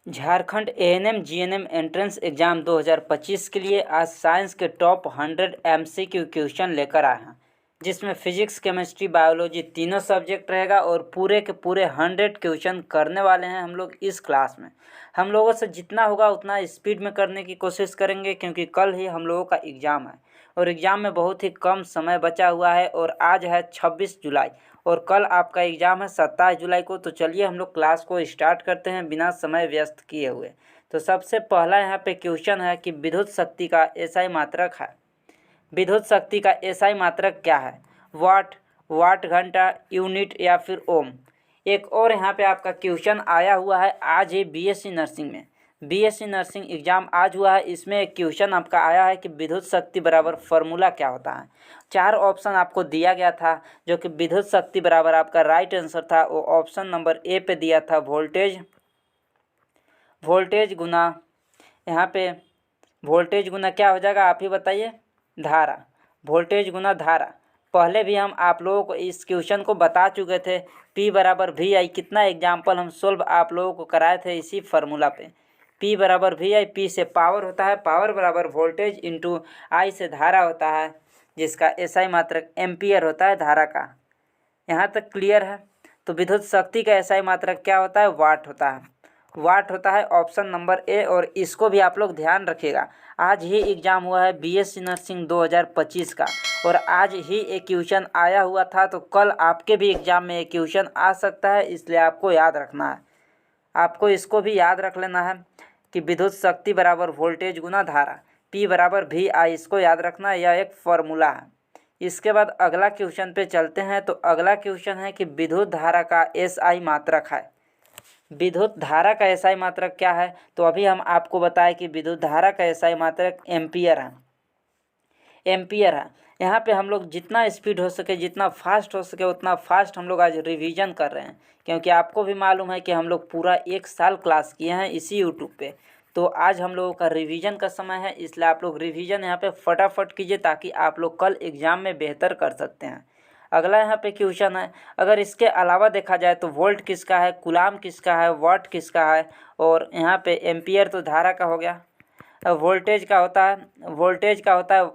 Jharkhand ANM GNM entrance exam 2025 के लिए आज साइंस के टॉप 100 एमसीक्यू क्वेश्चन लेकर आए हैं, जिसमें फिजिक्स, केमिस्ट्री, बायोलॉजी तीनों सब्जेक्ट रहेगा और पूरे के पूरे 100 क्वेश्चन करने वाले हैं हम लोग इस क्लास में। हम लोगों से जितना होगा उतना स्पीड में करने की कोशिश करेंगे, क्योंकि कल ही हम लोगों का एग्ज़ाम है और एग्ज़ाम में बहुत ही कम समय बचा हुआ है और आज है 26 जुलाई और कल आपका एग्ज़ाम है 27 जुलाई को। तो चलिए हम लोग क्लास को स्टार्ट करते हैं बिना समय व्यस्त किए हुए। तो सबसे पहला यहाँ पे क्वेश्चन है कि विद्युत शक्ति का एसआई मात्रक है। विद्युत शक्ति का एसआई मात्रक क्या है? वाट, वाट घंटा, यूनिट या फिर ओम। एक और यहाँ पे आपका क्वेश्चन आया हुआ है आज ही बीएससी नर्सिंग में। बीएससी नर्सिंग एग्ज़ाम आज हुआ है, इसमें एक क्वेश्चन आपका आया है कि विद्युत शक्ति बराबर फार्मूला क्या होता है। 4 ऑप्शन आपको दिया गया था, जो कि विद्युत शक्ति बराबर आपका राइट आंसर था वो ऑप्शन नंबर ए पे दिया था वोल्टेज गुना, यहाँ पे वोल्टेज गुना क्या हो जाएगा आप ही बताइए? धारा। वोल्टेज गुना धारा। पहले भी हम आप लोगों को इस क्वेश्चन को बता चुके थे। P बराबर वी आई, कितना एग्जाम्पल हम सोल्व आप लोगों को कराए थे इसी फार्मूला पे। P बराबर वी आई, P से पावर होता है, पावर बराबर वोल्टेज इंटू I से धारा होता है, जिसका एसआई मात्रक एम्पियर होता है धारा का। यहाँ तक क्लियर है? तो विद्युत शक्ति का एसआई मात्रक क्या होता है? वाट होता है। वाट होता है ऑप्शन नंबर ए। और इसको भी आप लोग ध्यान रखिएगा, आज ही एग्ज़ाम हुआ है बीएससी नर्सिंग 2025 का और आज ही एक क्वेश्चन आया हुआ था, तो कल आपके भी एग्ज़ाम में एक क्वेश्चन आ सकता है, इसलिए आपको याद रखना है। आपको इसको भी याद रख लेना है कि विद्युत शक्ति बराबर वोल्टेज गुना धारा, P बराबर वी आई, इसको याद रखना है, यह एक फार्मूला है। इसके बाद अगला क्वेश्चन पे चलते हैं। तो अगला क्वेश्चन है कि विद्युत धारा का एसआई मात्रक है। विद्युत धारा का एसआई मात्रक क्या है? तो अभी हम आपको बताएं कि विद्युत धारा का एसआई मात्रक एम्पियर है। एम्पियर है। यहाँ पे हम लोग जितना स्पीड हो सके, जितना फास्ट हो सके उतना फास्ट हम लोग आज रिवीजन कर रहे हैं, क्योंकि आपको भी मालूम है कि हम लोग पूरा 1 साल क्लास किए हैं इसी यूट्यूब पे। तो आज हम लोगों का रिवीजन का समय है, इसलिए आप लोग रिवीजन यहाँ पे फटाफट कीजिए ताकि आप लोग कल एग्ज़ाम में बेहतर कर सकते हैं। अगला यहाँ पे क्वेश्चन है, अगर इसके अलावा देखा जाए तो वोल्ट किसका है, कूलाम किसका है, वाट किसका है, और यहाँ पे एम्पियर तो धारा का हो गया। वोल्टेज का होता है, वोल्टेज का होता है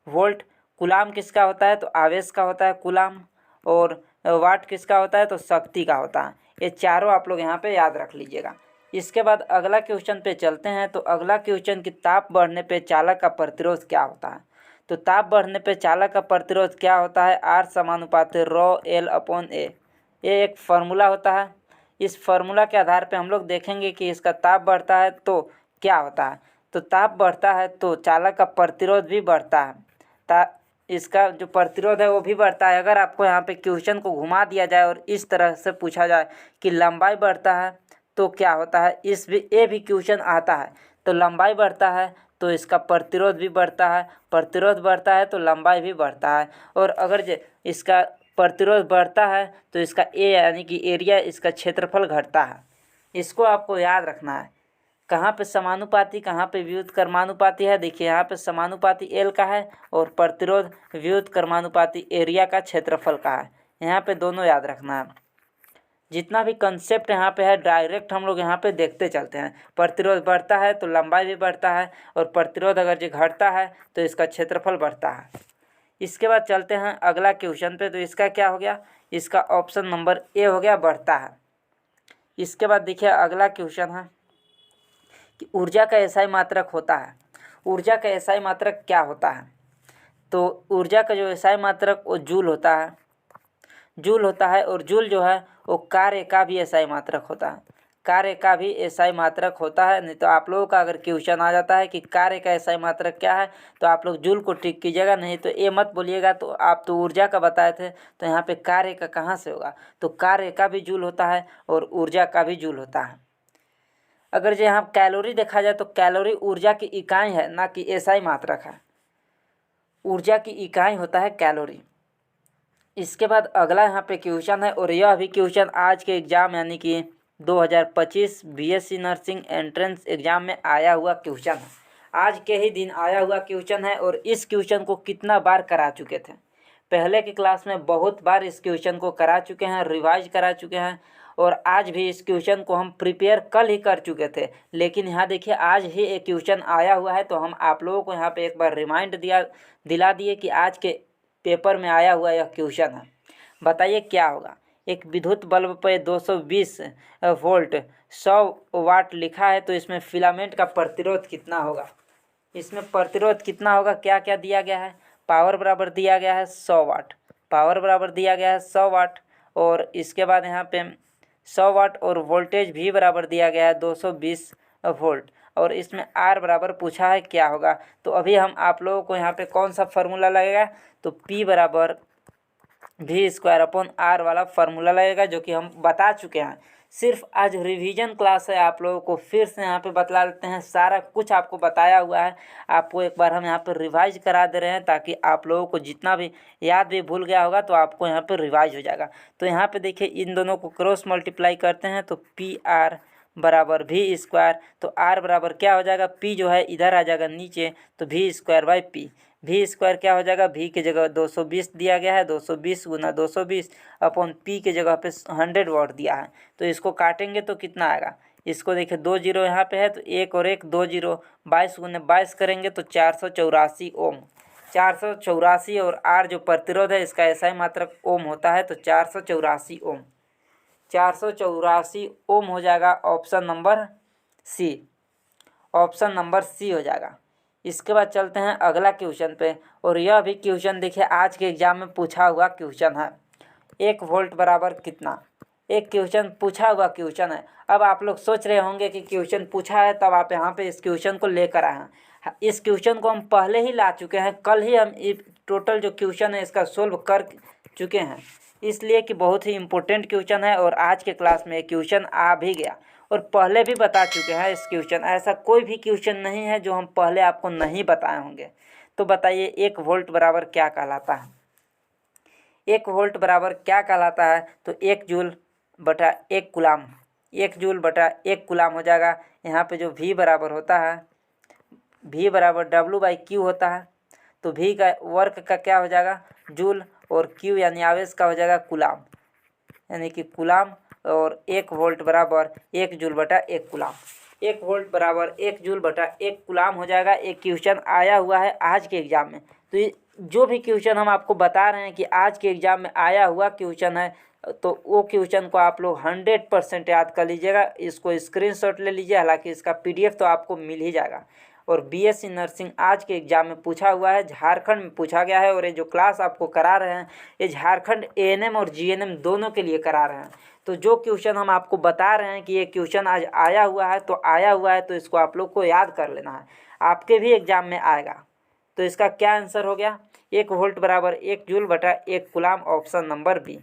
वोल्ट। कूलाम किसका होता है? तो आवेश का होता है कूलाम। और वाट किसका होता है? तो शक्ति का होता है। ये चारों आप लोग यहाँ पे याद रख लीजिएगा। इसके बाद अगला क्वेश्चन पे चलते हैं। तो अगला क्वेश्चन कि ताप बढ़ने पे चालक का प्रतिरोध क्या होता है? तो ताप बढ़ने पे चालक का प्रतिरोध क्या होता है? R समानुपात ρ L/A। ये एक फार्मूला होता है। इस फार्मूला के आधार पे हम लोग देखेंगे कि इसका ताप बढ़ता है तो क्या होता है। तो ताप बढ़ता है तो चालक का प्रतिरोध भी बढ़ता है। इसका जो प्रतिरोध है वो भी बढ़ता है। अगर आपको यहाँ पे क्वेश्चन को घुमा दिया जाए और इस तरह से पूछा जाए कि लंबाई बढ़ता है तो क्या होता है, ये भी क्वेश्चन आता है। तो लंबाई बढ़ता है तो इसका प्रतिरोध भी बढ़ता है, प्रतिरोध बढ़ता है तो लंबाई भी बढ़ता है। और अगर इसका प्रतिरोध बढ़ता है तो इसका ए यानी कि एरिया, इसका क्षेत्रफल घटता है। इसको आपको याद रखना है। कहाँ पे समानुपाती, कहाँ पे व्युत्क्रमानुपाती है? देखिए यहाँ पे समानुपाती एल का है और प्रतिरोध व्युत्क्रमानुपाती एरिया का, क्षेत्रफल का है। यहाँ पे दोनों याद रखना है। जितना भी कंसेप्ट यहाँ पे है डायरेक्ट हम लोग यहाँ पे देखते चलते हैं। प्रतिरोध बढ़ता है तो लंबाई भी बढ़ता है और प्रतिरोध अगर जो घटता है तो इसका क्षेत्रफल बढ़ता है। इसके बाद चलते हैं अगला क्वेश्चन पे। तो इसका क्या हो गया? इसका ऑप्शन नंबर ए हो गया, बढ़ता है। इसके बाद देखिए अगला क्वेश्चन है कि ऊर्जा का एसआई मात्रक होता है। ऊर्जा का एसआई मात्रक क्या होता है? तो ऊर्जा का जो एसआई मात्रक वो जूल होता है, जूल होता है। और जूल जो है वो कार्य का भी एसआई मात्रक होता है, कार्य का भी एसआई मात्रक होता है। नहीं तो आप लोगों का अगर क्वेश्चन आ जाता है कि कार्य का एसआई मात्रक क्या है तो आप लोग जूल को टिक कीजिएगा, नहीं तो ये मत बोलिएगा तो आप तो ऊर्जा का बताए थे, तो यहाँ पे कार्य का कहाँ से होगा? तो कार्य का भी जूल होता है और ऊर्जा का भी जूल होता है। अगर जो यहाँ कैलोरी देखा जाए तो कैलोरी ऊर्जा की इकाई है, ना कि एसआई मात्रक है। ऊर्जा की इकाई होता है कैलोरी। इसके बाद अगला यहाँ पे क्वेश्चन है और यह भी क्वेश्चन आज के एग्ज़ाम यानी कि 2025 बीएससी नर्सिंग एंट्रेंस एग्ज़ाम में आया हुआ क्वेश्चन है। आज के ही दिन आया हुआ क्वेश्चन है और इस क्वेश्चन को कितना बार करा चुके थे? पहले की क्लास में बहुत बार इस क्वेश्चन को करा चुके हैं, रिवाइज करा चुके हैं और आज भी इस क्वेश्चन को हम प्रिपेयर कल ही कर चुके थे, लेकिन यहाँ देखिए आज ही एक क्वेश्चन आया हुआ है, तो हम आप लोगों को यहाँ पे एक बार रिमाइंड दिला दिए कि आज के पेपर में आया हुआ यह क्वेश्चन है। बताइए क्या होगा। एक विद्युत बल्ब पे 220 वोल्ट 100 वाट लिखा है, तो इसमें फिलामेंट का प्रतिरोध कितना होगा। इसमें प्रतिरोध कितना होगा, क्या क्या दिया गया है। पावर बराबर दिया गया है 100 वाट, पावर बराबर दिया गया है 100 वाट, और इसके बाद यहाँ पे 100 वाट और वोल्टेज भी बराबर दिया गया है 220 वोल्ट, और इसमें आर बराबर पूछा है क्या होगा। तो अभी हम आप लोगों को यहाँ पे कौन सा फार्मूला लगेगा, तो पी बराबर V² R वाला फार्मूला लगेगा, जो कि हम बता चुके हैं। सिर्फ आज रिवीजन क्लास है, आप लोगों को फिर से यहाँ पे बतला देते हैं। सारा कुछ आपको बताया हुआ है, आपको एक बार हम यहाँ पे रिवाइज करा दे रहे हैं, ताकि आप लोगों को जितना भी याद भी भूल गया होगा तो आपको यहाँ पे रिवाइज हो जाएगा। तो यहाँ पे देखिए इन दोनों को क्रॉस मल्टीप्लाई करते हैं तो PR बराबर V², तो R बराबर क्या हो जाएगा, P जो है इधर आ जाएगा नीचे, तो V²/P। V² क्या हो जाएगा, V की जगह 220 दिया गया है, 220 गुना 220 अपॉन P के जगह पे 100 वाट दिया है। तो इसको काटेंगे तो कितना आएगा, इसको देखिए 2 जीरो यहाँ पे है, तो 1 और 1 2 जीरो, 22 गुना 22 करेंगे तो 484 ओम। 484 और R जो प्रतिरोध है इसका SI मात्रक ओम होता है, तो 484 ओम। 484 ओम हो जाएगा option number C, option number C हो जाएगा। इसके बाद चलते हैं अगला क्वेश्चन पे, और यह भी क्वेश्चन देखिए आज के एग्जाम में पूछा हुआ क्वेश्चन है। 1 वोल्ट बराबर कितना, एक क्वेश्चन पूछा हुआ क्वेश्चन है। अब आप लोग सोच रहे होंगे कि क्वेश्चन पूछा है तब आप यहाँ पे इस क्वेश्चन को लेकर आए हैं। इस क्वेश्चन को हम पहले ही ला चुके हैं, कल ही हम टोटल जो क्वेश्चन है इसका सोल्व कर चुके हैं, इसलिए कि बहुत ही इम्पोर्टेंट क्वेश्चन है और आज के क्लास में क्वेश्चन आ भी गया, और पहले भी बता चुके हैं इस क्वेश्चन। ऐसा कोई भी क्वेश्चन नहीं है जो हम पहले आपको नहीं बताए होंगे। तो बताइए 1 वोल्ट बराबर क्या कहलाता है। 1 वोल्ट बराबर क्या कहलाता है, तो 1 जूल बटा 1 कूलाम, 1 जूल बटा 1 कूलाम हो जाएगा। यहाँ पे जो V बराबर होता है, V बराबर W/Q होता है, तो V का वर्क का क्या हो जाएगा जूल, और Q यानी आवेश का हो जाएगा कूलाम, यानी कि कूलाम, और 1 वोल्ट बराबर 1 जूल बटा 1 कूलाम। 1 वोल्ट बराबर 1 जूल बटा 1 कूलाम हो जाएगा। एक क्वेश्चन आया हुआ है आज के एग्जाम में। तो ये जो भी क्वेश्चन हम आपको बता रहे हैं कि आज के एग्जाम में आया हुआ क्वेश्चन है, तो वो क्वेश्चन को आप लोग 100% याद कर लीजिएगा। इसको स्क्रीनशॉट ले लीजिए, हालांकि इसका PDF तो आपको मिल ही जाएगा। और BSc नर्सिंग आज के एग्जाम में पूछा हुआ है, झारखंड में पूछा गया है, और ये जो क्लास आपको करा रहे हैं ये झारखंड ANM और GNM दोनों के लिए करा रहे हैं। तो जो क्वेश्चन हम आपको बता रहे हैं कि ये क्वेश्चन आज आया हुआ है, तो आया हुआ है तो इसको आप लोग को याद कर लेना है, आपके भी एग्जाम में आएगा। तो इसका क्या आंसर हो गया, 1 वोल्ट बराबर 1 जूल बटा 1 coulomb, option number B,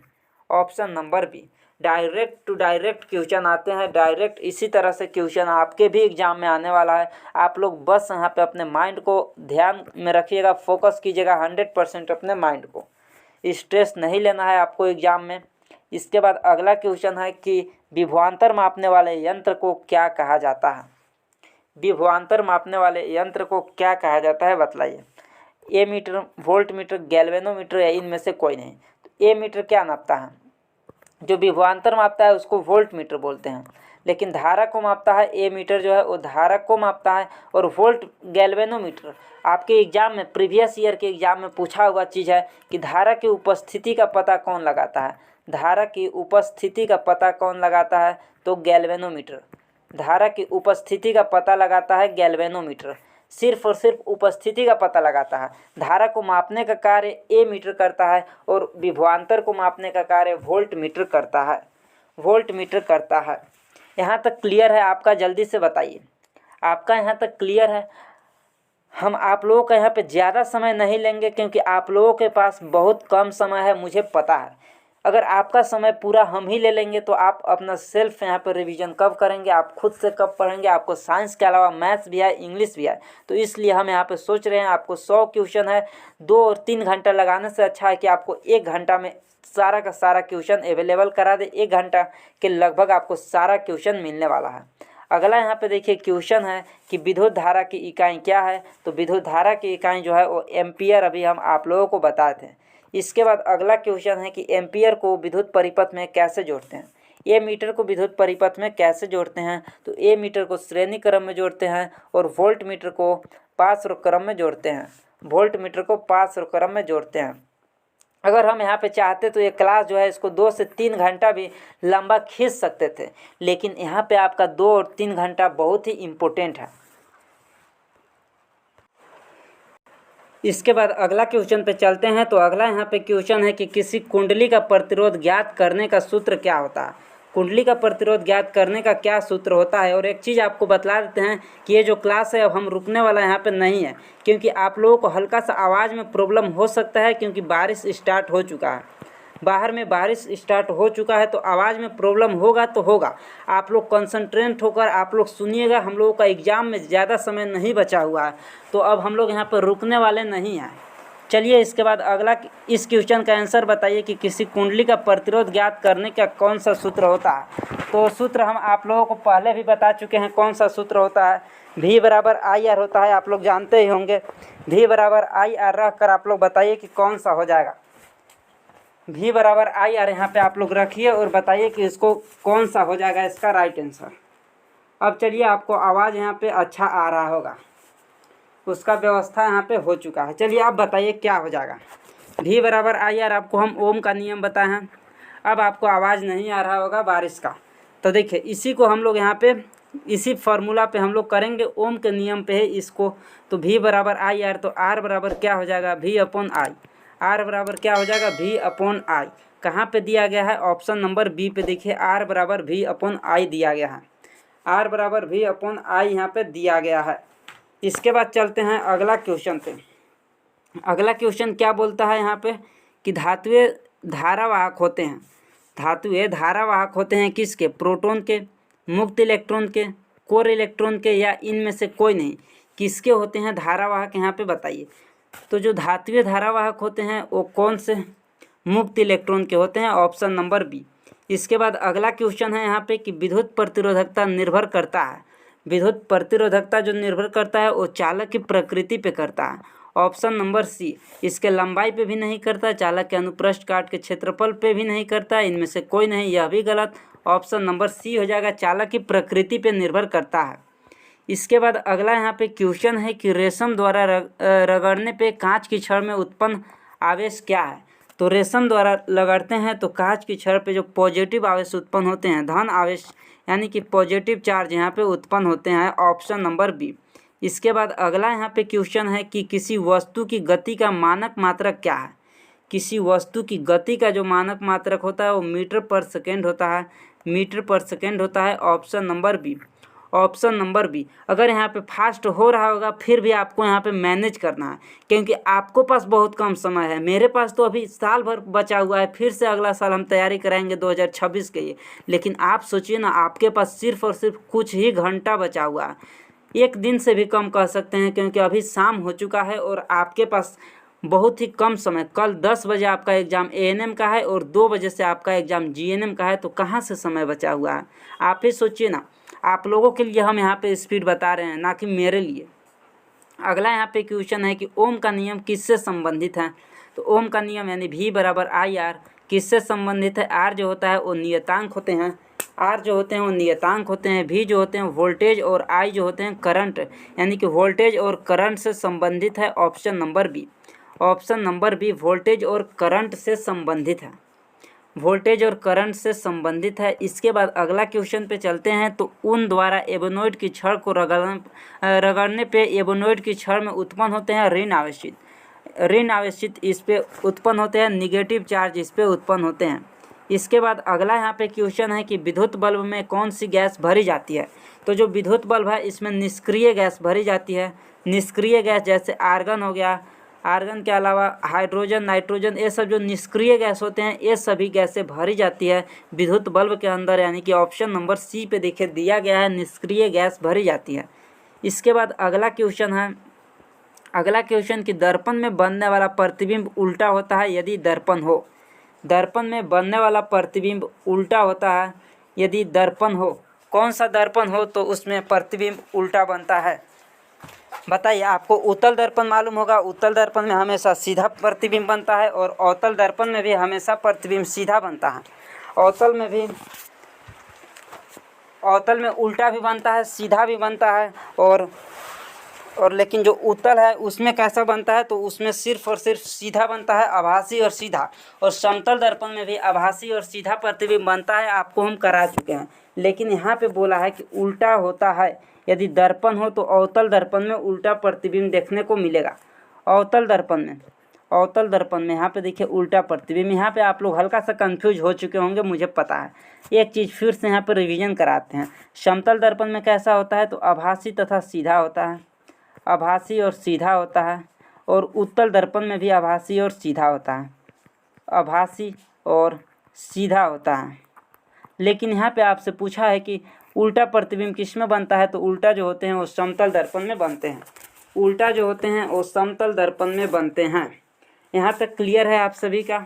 option number B. Direct to direct question आते हैं, डायरेक्ट इसी तरह से क्वेश्चन आपके भी एग्जाम में आने वाला है। आप लोग बस यहाँ पे अपने माइंड को ध्यान में रखिएगा, फोकस कीजिएगा 100% अपने माइंड को, स्ट्रेस नहीं लेना है आपको एग्जाम में। इसके बाद अगला क्वेश्चन है कि विभवांतर मापने वाले यंत्र को क्या कहा जाता है। विभवांतर मापने वाले यंत्र को क्या कहा जाता है बतलाइए। एमीटर, वोल्ट मीटर, गैल्वेनोमीटर, या इनमें से कोई नहीं। तो एमीटर क्या नापता है, जो विभवांतर मापता है उसको वोल्ट मीटर बोलते हैं, लेकिन धारा को मापता है एमीटर जो है वो धारा को मापता है। और वोल्ट गैल्वेनोमीटर आपके एग्जाम में प्रीवियस ईयर के एग्जाम में पूछा हुआ चीज़ है कि धारा की उपस्थिति का पता कौन लगाता है। धारा की उपस्थिति का पता कौन लगाता है, तो गैल्वेनोमीटर। धारा की उपस्थिति का पता लगाता है गैल्वेनोमीटर, सिर्फ और सिर्फ उपस्थिति का पता लगाता है। धारा को मापने का कार्य एमीटर करता है, और विभवांतर को मापने का कार्य वोल्ट मीटर करता है, वोल्ट मीटर करता है। यहाँ तक क्लियर है आपका, जल्दी से बताइए, आपका यहाँ तक क्लियर है। हम आप लोगों का यहाँ पे ज़्यादा समय नहीं लेंगे, क्योंकि आप लोगों के पास बहुत कम समय है, मुझे पता है। अगर आपका समय पूरा हम ही ले लेंगे तो आप अपना सेल्फ यहाँ पर रिवीजन कब करेंगे, आप खुद से कब पढ़ेंगे। आपको साइंस के अलावा मैथ्स भी है, इंग्लिश भी है, तो इसलिए हम यहाँ पे सोच रहे हैं आपको 100 क्वेश्चन है, 2 और 3 घंटा लगाने से अच्छा है कि आपको 1 घंटा में सारा का सारा क्वेश्चन अवेलेबल करा दे। 1 घंटा के लगभग आपको सारा क्वेश्चन मिलने वाला है। अगला यहाँ पे देखिए क्वेश्चन है कि विद्युत धारा की इकाई क्या है। तो विद्युत धारा की इकाई जो है वो एम्पियर, अभी हम आप लोगों को बताए थे। इसके बाद अगला क्वेश्चन है कि एम्पियर को विद्युत परिपथ में कैसे जोड़ते हैं। ए मीटर को विद्युत परिपथ में कैसे जोड़ते हैं, तो ए मीटर को श्रेणी क्रम में जोड़ते हैं और वोल्ट मीटर को पार्श्व क्रम में जोड़ते हैं, वोल्ट मीटर को पार्श्व क्रम में जोड़ते हैं। अगर हम यहाँ पे चाहते तो ये क्लास जो है इसको 2 से 3 घंटा भी लंबा खींच सकते थे, लेकिन यहाँ पे आपका 2 और 3 घंटा बहुत ही इम्पोर्टेंट है। इसके बाद अगला क्वेश्चन पे चलते हैं। तो अगला यहाँ पे क्वेश्चन है कि किसी कुंडली का प्रतिरोध ज्ञात करने का सूत्र क्या होता है। कुंडली का प्रतिरोध ज्ञात करने का क्या सूत्र होता है। और एक चीज़ आपको बतला देते हैं कि ये जो क्लास है अब हम रुकने वाला यहाँ पे नहीं है, क्योंकि आप लोगों को हल्का सा आवाज़ में प्रॉब्लम हो सकता है, क्योंकि बारिश स्टार्ट हो चुका है, बाहर में बारिश स्टार्ट हो चुका है, तो आवाज़ में प्रॉब्लम होगा तो होगा। आप लोग कंसंट्रेट होकर आप लोग सुनिएगा। हम लोगों का एग्ज़ाम में ज़्यादा समय नहीं बचा हुआ है, तो अब हम लोग यहाँ पर रुकने वाले नहीं हैं। चलिए इसके बाद अगला इस क्वेश्चन का आंसर बताइए कि किसी कुंडली का प्रतिरोध ज्ञात करने का कौन सा सूत्र होता है। तो सूत्र हम आप लोगों को पहले भी बता चुके हैं कौन सा सूत्र होता है। V बराबर आई आर होता है, आप लोग जानते ही होंगे। V बराबर आई आर रख कर आप लोग बताइए कि कौन सा हो जाएगा। V बराबर आई आर यहाँ पे आप लोग रखिए और बताइए कि इसको कौन सा हो जाएगा इसका राइट आंसर। अब चलिए आपको आवाज़ यहाँ पे अच्छा आ रहा होगा, उसका व्यवस्था यहाँ पे हो चुका है। चलिए आप बताइए क्या हो जाएगा। V बराबर आई आर आपको हम ओम का नियम बताए हैं। अब आपको आवाज़ नहीं आ रहा होगा बारिश का, तो देखिए इसी को हम लोग यहाँ पे इसी फार्मूला पे हम लोग करेंगे, ओम के नियम पे है इसको। तो V बराबर आई आर, तो R बराबर क्या हो जाएगा V अपॉन आई। R बराबर क्या हो जाएगा V अपॉन आई। कहाँ पे दिया गया है, ऑप्शन नंबर बी पे देखिए R बराबर V अपॉन आई दिया गया है। R बराबर V अपॉन आई यहाँ पे दिया गया है। इसके बाद चलते हैं अगला क्वेश्चन पे। अगला क्वेश्चन क्या बोलता है यहाँ पे कि धातुएं धारावाहक होते हैं। धातुएं धारावाहक होते हैं किसके, प्रोटॉन के, मुक्त इलेक्ट्रॉन के, कोर इलेक्ट्रॉन के, या इनमें से कोई नहीं। किसके होते हैं धारावाहक यहाँ पे बताइए। तो जो धातुएं धारावाहक होते हैं वो कौन से, मुक्त इलेक्ट्रॉन के होते हैं, ऑप्शन नंबर बी। इसके बाद अगला क्वेश्चन है यहाँ पे कि विद्युत प्रतिरोधकता निर्भर करता है। विद्युत प्रतिरोधकता जो निर्भर करता है वो चालक की प्रकृति पे करता है, ऑप्शन नंबर सी। इसके लंबाई पे भी नहीं करता, चालक के अनुप्रस्थ काट के क्षेत्रफल पे भी नहीं करता, इनमें से कोई नहीं, यह भी गलत। ऑप्शन नंबर सी हो जाएगा, चालक की प्रकृति पे निर्भर करता है। इसके बाद अगला यहाँ पे क्वेश्चन है कि रेशम द्वारा रगड़ने पे कांच की छड़ में उत्पन्न आवेश क्या है। तो रेशम द्वारा रगड़ते हैं तो कांच की छड़ पे जो पॉजिटिव आवेश उत्पन्न होते हैं, धन आवेश यानी कि पॉजिटिव चार्ज यहाँ पे उत्पन्न होते हैं, ऑप्शन नंबर बी। इसके बाद अगला यहाँ पे क्वेश्चन है कि किसी वस्तु की गति का मानक मात्रक क्या है। किसी वस्तु की गति का जो मानक मात्रक होता है वो मीटर पर सेकेंड होता है, मीटर पर सेकेंड होता है, option number B. Option number B. अगर यहाँ पे फास्ट हो रहा होगा फिर भी आपको यहाँ पे मैनेज करना है, क्योंकि आपको पास बहुत कम समय है। मेरे पास तो अभी साल भर बचा हुआ है, फिर से अगला साल हम तैयारी कराएंगे 2026 के लिए। लेकिन आप सोचिए ना, आपके पास सिर्फ और सिर्फ कुछ ही घंटा बचा हुआ है, एक दिन से भी कम कह सकते हैं, क्योंकि अभी शाम हो चुका है और आपके पास बहुत ही कम समय। कल 10 बजे आपका एग्ज़ाम ANM का है और 2 बजे से आपका एग्ज़ाम GNM का है, तो कहाँ से समय बचा हुआ है। आप ही सोचिए ना, आप लोगों के लिए हम यहाँ पे स्पीड बता रहे हैं, ना कि मेरे लिए। अगला यहाँ पे क्वेश्चन है कि ओम का नियम किससे संबंधित है। तो ओम का नियम यानी V बराबर आई आर किससे संबंधित है। R जो होता है वो नियतांक होते हैं, R जो होते हैं वो नियतांक होते हैं, V जो होते हैं वोल्टेज, और I जो होते हैं करंट, यानी कि वोल्टेज और करंट से संबंधित है, option number B. Option number B voltage और करंट से संबंधित है, वोल्टेज और करंट से संबंधित है। इसके बाद अगला क्वेश्चन पे चलते हैं। तो ऊन द्वारा एबोनॉइड की छड़ को रगड़ने पे एबोनॉइड की छड़ में उत्पन्न होते हैं ऋण आवेशित इस पे उत्पन्न होते हैं, निगेटिव चार्ज इस पे उत्पन्न होते हैं। इसके बाद अगला यहाँ पे क्वेश्चन है कि विद्युत बल्ब में कौन सी गैस भरी जाती है। तो जो विद्युत बल्ब है इसमें निष्क्रिय गैस भरी जाती है। निष्क्रिय गैस जैसे आर्गन हो गया, आर्गन के अलावा हाइड्रोजन, नाइट्रोजन, ये सब जो निष्क्रिय गैस होते हैं ये सभी गैसें भरी जाती है विद्युत बल्ब के अंदर, यानी कि ऑप्शन नंबर सी पे देखिए दिया गया है, निष्क्रिय गैस भरी जाती है। इसके बाद अगला क्वेश्चन है, अगला क्वेश्चन कि दर्पण में बनने वाला प्रतिबिंब उल्टा होता है यदि दर्पण हो। दर्पण में बनने वाला प्रतिबिंब उल्टा होता है यदि दर्पण हो। कौन सा दर्पण हो तो उसमें प्रतिबिंब उल्टा बनता है, बताइए। आपको उत्तल दर्पण मालूम होगा, उत्तल दर्पण में हमेशा सीधा प्रतिबिंब बनता है और अवतल दर्पण में भी हमेशा प्रतिबिंब सीधा बनता है। अवतल में भी अवतल में उल्टा भी बनता है, सीधा भी बनता है, और लेकिन जो उत्तल है उसमें कैसा बनता है, तो उसमें सिर्फ और सिर्फ सीधा बनता है, आभासी और सीधा। और समतल दर्पण में भी आभासी और सीधा प्रतिबिंब बनता है, आपको हम करा चुके हैं। लेकिन यहाँ पे बोला है कि उल्टा होता है। यदि दर्पण हो तो अवतल दर्पण में उल्टा प्रतिबिंब देखने को मिलेगा। अवतल दर्पण में यहाँ पे देखिए उल्टा प्रतिबिंब। यहाँ पे आप लोग हल्का सा कंफ्यूज हो चुके होंगे, मुझे पता है। एक चीज़ फिर से यहाँ पर रिवीजन कराते हैं। समतल दर्पण में कैसा होता है, तो आभासी तथा सीधा होता है, आभासी और सीधा होता है। और उत्तल दर्पण में भी आभासी और सीधा होता है, आभासी और सीधा होता है। लेकिन यहाँ पे आपसे पूछा है कि उल्टा प्रतिबिंब किस में बनता है, तो उल्टा जो होते हैं वो समतल दर्पण में बनते हैं। उल्टा जो होते हैं वो समतल दर्पण में बनते हैं। यहाँ तक क्लियर है आप सभी का।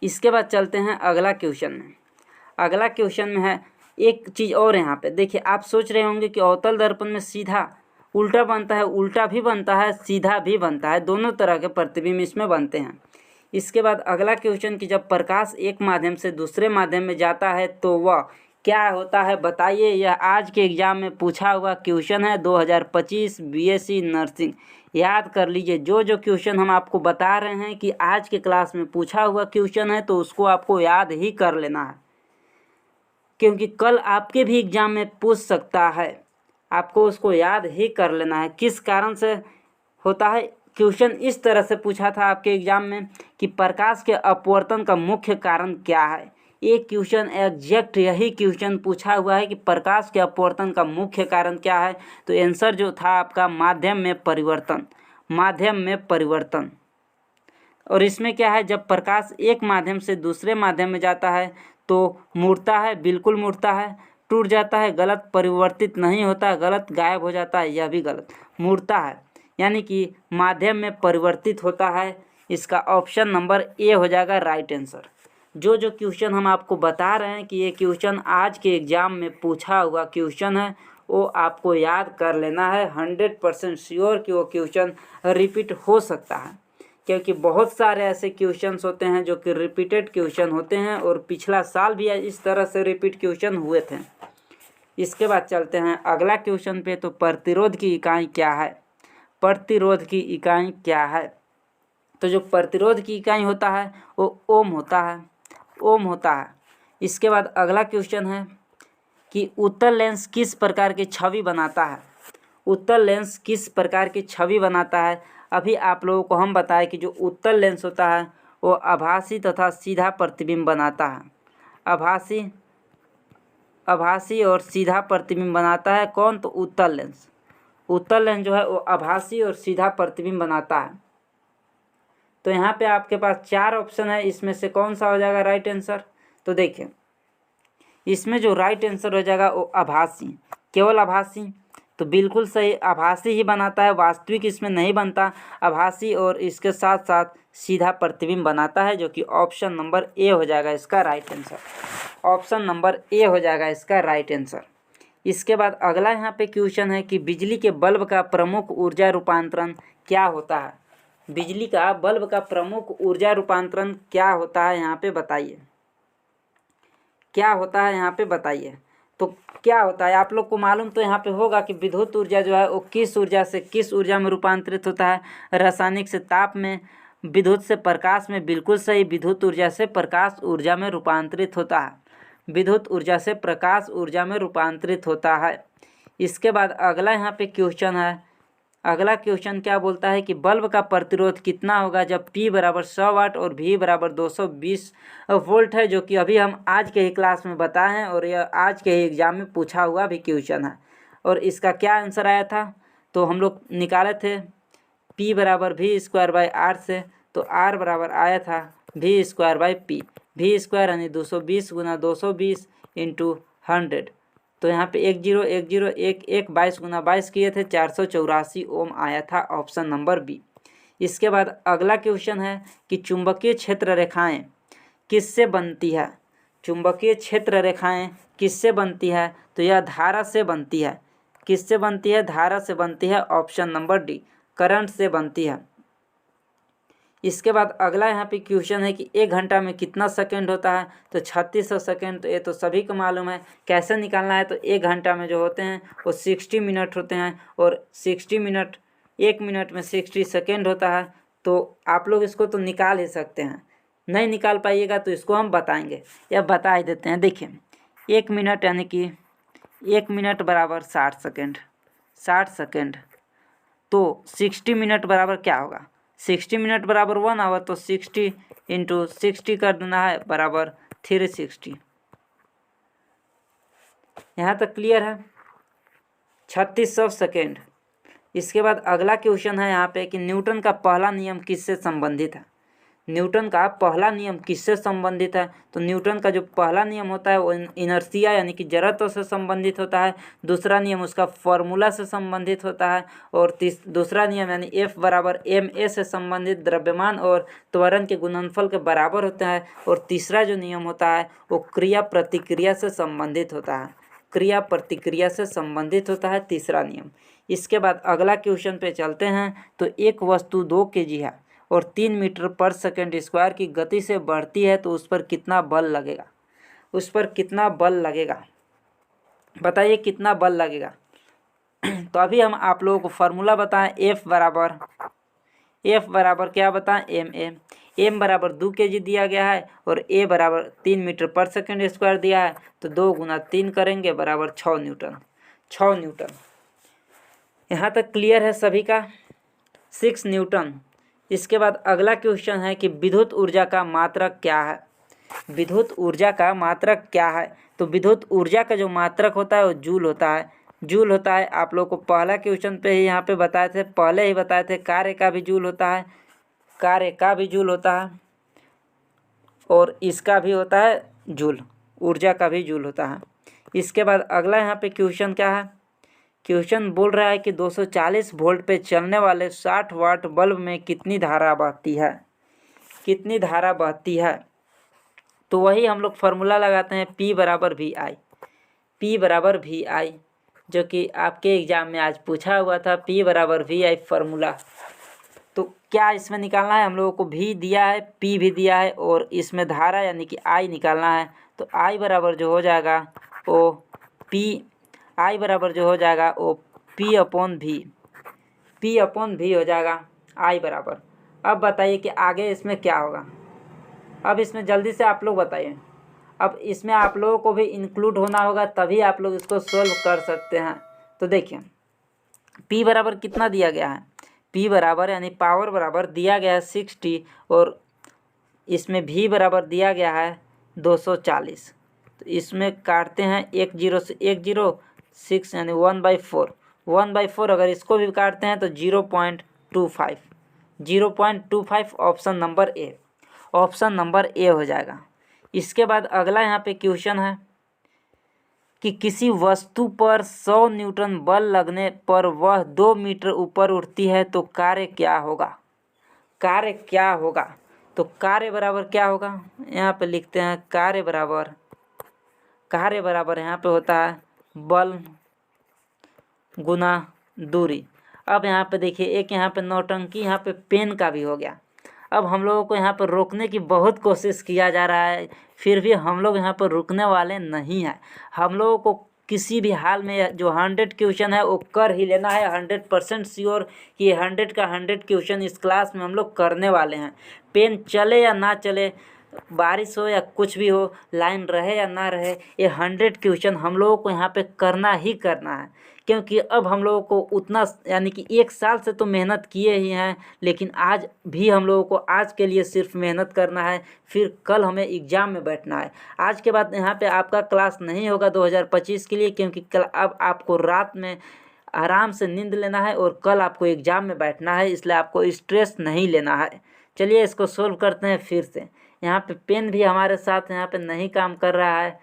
इसके बाद चलते हैं अगला क्वेश्चन में। अगला क्वेश्चन में है एक चीज़ और। यहाँ पे देखिए, आप सोच रहे होंगे कि अवतल दर्पण में सीधा उल्टा बनता है, उल्टा भी बनता है, सीधा भी बनता है, दोनों तरह के प्रतिबिंब इसमें बनते हैं। इसके बाद अगला क्वेश्चन कि जब प्रकाश एक माध्यम से दूसरे माध्यम में जाता है तो वह क्या होता है, बताइए। यह आज के एग्जाम में पूछा हुआ क्वेश्चन है, 2025 बीएससी नर्सिंग। याद कर लीजिए, जो क्वेश्चन हम आपको बता रहे हैं कि आज के क्लास में पूछा हुआ क्वेश्चन है, तो उसको आपको याद ही कर लेना है, क्योंकि कल आपके भी एग्जाम में पूछ सकता है। आपको उसको याद ही कर लेना है। किस कारण से होता है क्वेश्चन, इस तरह से पूछा था आपके एग्जाम में कि प्रकाश के अपवर्तन का मुख्य कारण क्या है। एक क्वेश्चन एग्जैक्ट यही क्वेश्चन पूछा हुआ है कि प्रकाश के अपवर्तन का मुख्य कारण क्या है। तो आंसर जो था आपका माध्यम में परिवर्तन, माध्यम में परिवर्तन। और इसमें क्या है, जब प्रकाश एक माध्यम से दूसरे माध्यम में जाता है तो मुड़ता है, बिल्कुल मुड़ता है, टूट जाता है, गलत, परिवर्तित नहीं होता, गलत, गायब हो जाता है, यह भी गलत, मुड़ता है, यानी कि माध्यम में परिवर्तित होता है। इसका ऑप्शन नंबर ए हो जाएगा राइट आंसर। जो क्वेश्चन हम आपको बता रहे हैं कि ये क्वेश्चन आज के एग्जाम में पूछा हुआ क्वेश्चन है, वो आपको याद कर लेना है। 100% श्योर कि वो क्वेश्चन रिपीट हो सकता है, क्योंकि बहुत सारे ऐसे क्वेश्चंस होते हैं जो कि रिपीटेड क्वेश्चन होते हैं, और पिछला साल भी इस तरह से रिपीट क्वेश्चन हुए थे। इसके बाद चलते हैं अगला क्वेश्चन पे। तो प्रतिरोध की इकाई क्या है, प्रतिरोध की इकाई क्या है। तो जो प्रतिरोध की इकाई होता है वो ओम होता है, ओम होता है। इसके बाद अगला क्वेश्चन है कि उत्तल लेंस किस प्रकार की छवि बनाता है, उत्तल लेंस किस प्रकार की छवि बनाता है। अभी आप लोगों को हम बताएं कि जो उत्तल लेंस होता है वो आभासी तथा सीधा प्रतिबिंब बनाता है, आभासी और सीधा प्रतिबिंब बनाता है। कौन, तो उत्तल लेंस। उत्तल लेंस जो है वो आभासी और सीधा प्रतिबिंब बनाता है। तो यहाँ पे आपके पास 4 ऑप्शन है, इसमें से कौन सा हो जाएगा राइट आंसर। तो देखिए, इसमें जो राइट आंसर हो जाएगा वो आभासी, केवल आभासी। तो बिल्कुल सही, आभासी ही बनाता है, वास्तविक इसमें नहीं बनता। आभासी और इसके साथ साथ सीधा प्रतिबिंब बनाता है, जो कि ऑप्शन नंबर ए हो जाएगा इसका right answer. Option number A हो जाएगा इसका राइट आंसर। इसके बाद अगला यहाँ पे क्वेश्चन है कि बिजली के बल्ब का प्रमुख ऊर्जा रूपांतरण क्या होता है। बिजली का बल्ब का प्रमुख ऊर्जा रूपांतरण क्या होता है, यहाँ पे बताइए, क्या होता है यहाँ पे बताइए। तो क्या होता है आप लोग को मालूम तो यहाँ पे होगा कि विद्युत ऊर्जा जो है वो किस ऊर्जा से किस ऊर्जा में रूपांतरित होता है। रासायनिक से ताप में, विद्युत से प्रकाश में, बिल्कुल सही, विद्युत ऊर्जा से प्रकाश ऊर्जा में रूपांतरित होता है, विद्युत ऊर्जा से प्रकाश ऊर्जा में रूपांतरित होता है। इसके बाद अगला यहाँ पे क्वेश्चन है, अगला क्वेश्चन क्या बोलता है कि बल्ब का प्रतिरोध कितना होगा जब P बराबर 100 वाट और V बराबर 220 वोल्ट है, जो कि अभी हम आज के ही क्लास में बताए हैं, और यह आज के ही एग्जाम में पूछा हुआ भी क्वेश्चन है। और इसका क्या आंसर आया था, तो हम लोग निकाले थे P बराबर V²/R से, तो R बराबर आया था V²/P, V² यानी 220 गुना 220 इंटू 100। तो यहाँ पे 1 0 1 0 1 1 22 गुना 22 किए थे, 484 ओम आया था, ऑप्शन नंबर बी। इसके बाद अगला क्वेश्चन है कि चुंबकीय क्षेत्र रेखाएं किससे बनती है, चुंबकीय क्षेत्र रेखाएं किससे बनती है। तो यह धारा से बनती है, किससे बनती है, धारा से बनती है, ऑप्शन नंबर डी, करंट से बनती है। इसके बाद अगला यहाँ पे क्वेश्चन है कि 1 घंटा में कितना सेकंड होता है, तो 3600 सेकंड। तो ये तो सभी को मालूम है कैसे निकालना है। तो 1 घंटा में जो होते हैं वो 60 मिनट होते हैं, और 60 मिनट 1 मिनट में 60 सेकंड होता है। तो आप लोग इसको तो निकाल ही सकते हैं, नहीं निकाल पाइएगा तो इसको हम बताएंगे या बता ही देते हैं। देखिए 1 मिनट यानी कि 1 मिनट बराबर 60 सेकंड, 60 सेकंड। तो 60 मिनट बराबर क्या होगा, 60 मिनट बराबर 1 आवर। तो 60 इंटू 60 कर देना है बराबर 360। यहाँ तक क्लियर है, 3600 सेकेंड। इसके बाद अगला क्वेश्चन है यहाँ पे कि न्यूटन का पहला नियम किससे संबंधित है। न्यूटन का पहला नियम किससे संबंधित है, तो न्यूटन का जो पहला नियम होता है वो इनर्शिया यानी कि जड़त्व से संबंधित होता है। दूसरा नियम उसका फॉर्मूला से संबंधित होता है। और दूसरा नियम यानी F बराबर ma से संबंधित द्रव्यमान और त्वरण के गुणनफल के बराबर होता है। और तीसरा जो नियम होता है वो क्रिया प्रतिक्रिया से संबंधित होता है, क्रिया प्रतिक्रिया से संबंधित होता है तीसरा नियम। इसके बाद अगला क्वेश्चन पे चलते हैं। तो एक वस्तु 2 kg है और 3 मीटर पर सेकंड स्क्वायर की गति से बढ़ती है, तो उस पर कितना बल लगेगा, उस पर कितना बल लगेगा, बताइए कितना बल लगेगा। तो अभी हम आप लोगों को फार्मूला बताएं। F बराबर क्या बताएं, m बराबर 2 kg दिया गया है और a बराबर 3 मीटर पर सेकंड स्क्वायर दिया है। तो 2 गुना 3 करेंगे बराबर 6 न्यूटन, 6 न्यूटन। यहाँ तक क्लियर है सभी का, 6 न्यूटन। इसके बाद अगला क्वेश्चन है कि विद्युत ऊर्जा का मात्रक क्या है। विद्युत ऊर्जा का मात्रक क्या है, तो विद्युत ऊर्जा का जो मात्रक होता है वो जूल होता है, जूल होता है। आप लोग को पहला क्वेश्चन पे ही यहाँ पे बताए थे, पहले ही बताए थे, कार्य का भी जूल होता है, कार्य का भी जूल होता है, और इसका भी होता है जूल, ऊर्जा का भी जूल होता है। इसके बाद अगला यहाँ पे क्वेश्चन क्या है, क्वेश्चन बोल रहा है कि 240 वोल्ट पे चलने वाले 60 वाट बल्ब में कितनी धारा बहती है, कितनी धारा बहती है। तो वही हम लोग फार्मूला लगाते हैं, P बराबर VI, P बराबर VI, जो कि आपके एग्जाम में आज पूछा हुआ था। P बराबर VI फार्मूला। तो क्या इसमें निकालना है, हम लोगों को V दिया है, P भी दिया है, और इसमें धारा यानी कि I निकालना है। तो I बराबर जो हो जाएगा वो I बराबर जो हो जाएगा वो P अपॉन V हो जाएगा I बराबर। अब बताइए कि आगे इसमें क्या होगा। अब इसमें जल्दी से आप लोग बताइए। अब इसमें आप लोगों को भी इंक्लूड होना होगा, तभी आप लोग इसको सोल्व कर सकते हैं। तो देखिए P बराबर कितना दिया गया है, P बराबर यानी पावर बराबर दिया गया है 60, और इसमें V बराबर दिया गया है 240। तो इसमें काटते हैं 1 0 से 1 0, 6 यानी 1/4, 1/4 अगर इसको भी काटते हैं तो 0.25, 0.25 option number A, option number A हो जाएगा। इसके बाद अगला यहाँ पे क्वेश्चन है कि किसी वस्तु पर 100 न्यूटन बल लगने पर वह 2 मीटर ऊपर उठती है, तो कार्य क्या होगा, कार्य क्या होगा। तो कार्य बराबर क्या होगा, यहाँ पे लिखते हैं कार्य बराबर यहाँ पे होता है बल गुना दूरी। अब यहाँ पे देखिए एक यहाँ पे नौटंकी यहाँ पे पेन का भी हो गया। अब हम लोगों को यहाँ पर रोकने की बहुत कोशिश किया जा रहा है, फिर भी हम लोग यहाँ पर रुकने वाले नहीं हैं। हम लोगों को किसी भी हाल में जो 100 क्वेश्चन है वो कर ही लेना है। 100% श्योर कि 100 का 100 क्वेश्चन इस क्लास में हम लोग करने वाले हैं। पेन चले या ना चले, बारिश हो या कुछ भी हो, लाइन रहे या ना रहे, ये 100 क्वेश्चन हम लोगों को यहाँ पे करना ही करना है। क्योंकि अब हम लोगों को उतना यानी कि 1 साल से तो मेहनत किए ही हैं, लेकिन आज भी हम लोगों को आज के लिए सिर्फ मेहनत करना है, फिर कल हमें एग्ज़ाम में बैठना है। आज के बाद यहाँ पे आपका क्लास नहीं होगा 2025 के लिए, क्योंकि कल अब आपको रात में आराम से नींद लेना है और कल आपको एग्ज़ाम में बैठना है, इसलिए आपको स्ट्रेस नहीं लेना है। चलिए इसको सोल्व करते हैं फिर से। यहाँ पे पेन भी हमारे साथ यहाँ पे नहीं काम कर रहा है,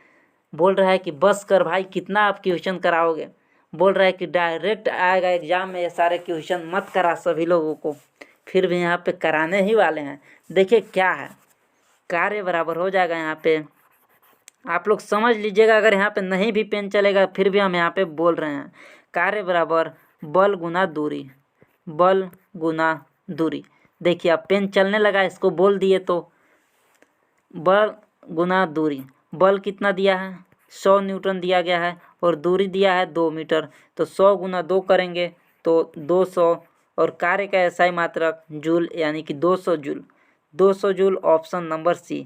बोल रहा है कि बस कर भाई, कितना आप क्वेश्चन कराओगे। बोल रहा है कि डायरेक्ट आएगा एग्ज़ाम में, ये सारे क्वेश्चन मत करा सभी लोगों को, फिर भी यहाँ पे कराने ही वाले हैं। देखिए क्या है, कार्य बराबर हो जाएगा यहाँ पे, आप लोग समझ लीजिएगा। अगर यहाँ पे नहीं भी पेन चलेगा फिर भी हम यहाँ पे बोल रहे हैं, कार्य बराबर बल गुना दूरी, बल गुना दूरी। देखिए अब पेन चलने लगा, इसको बोल दिए तो बल गुना दूरी, बल कितना दिया है 100 न्यूटन दिया गया है और दूरी दिया है 2 मीटर, तो 100 गुना 2 करेंगे तो 200 और कार्य का एसआई मात्रक जूल यानी कि 200 joule, 200 joule option number C.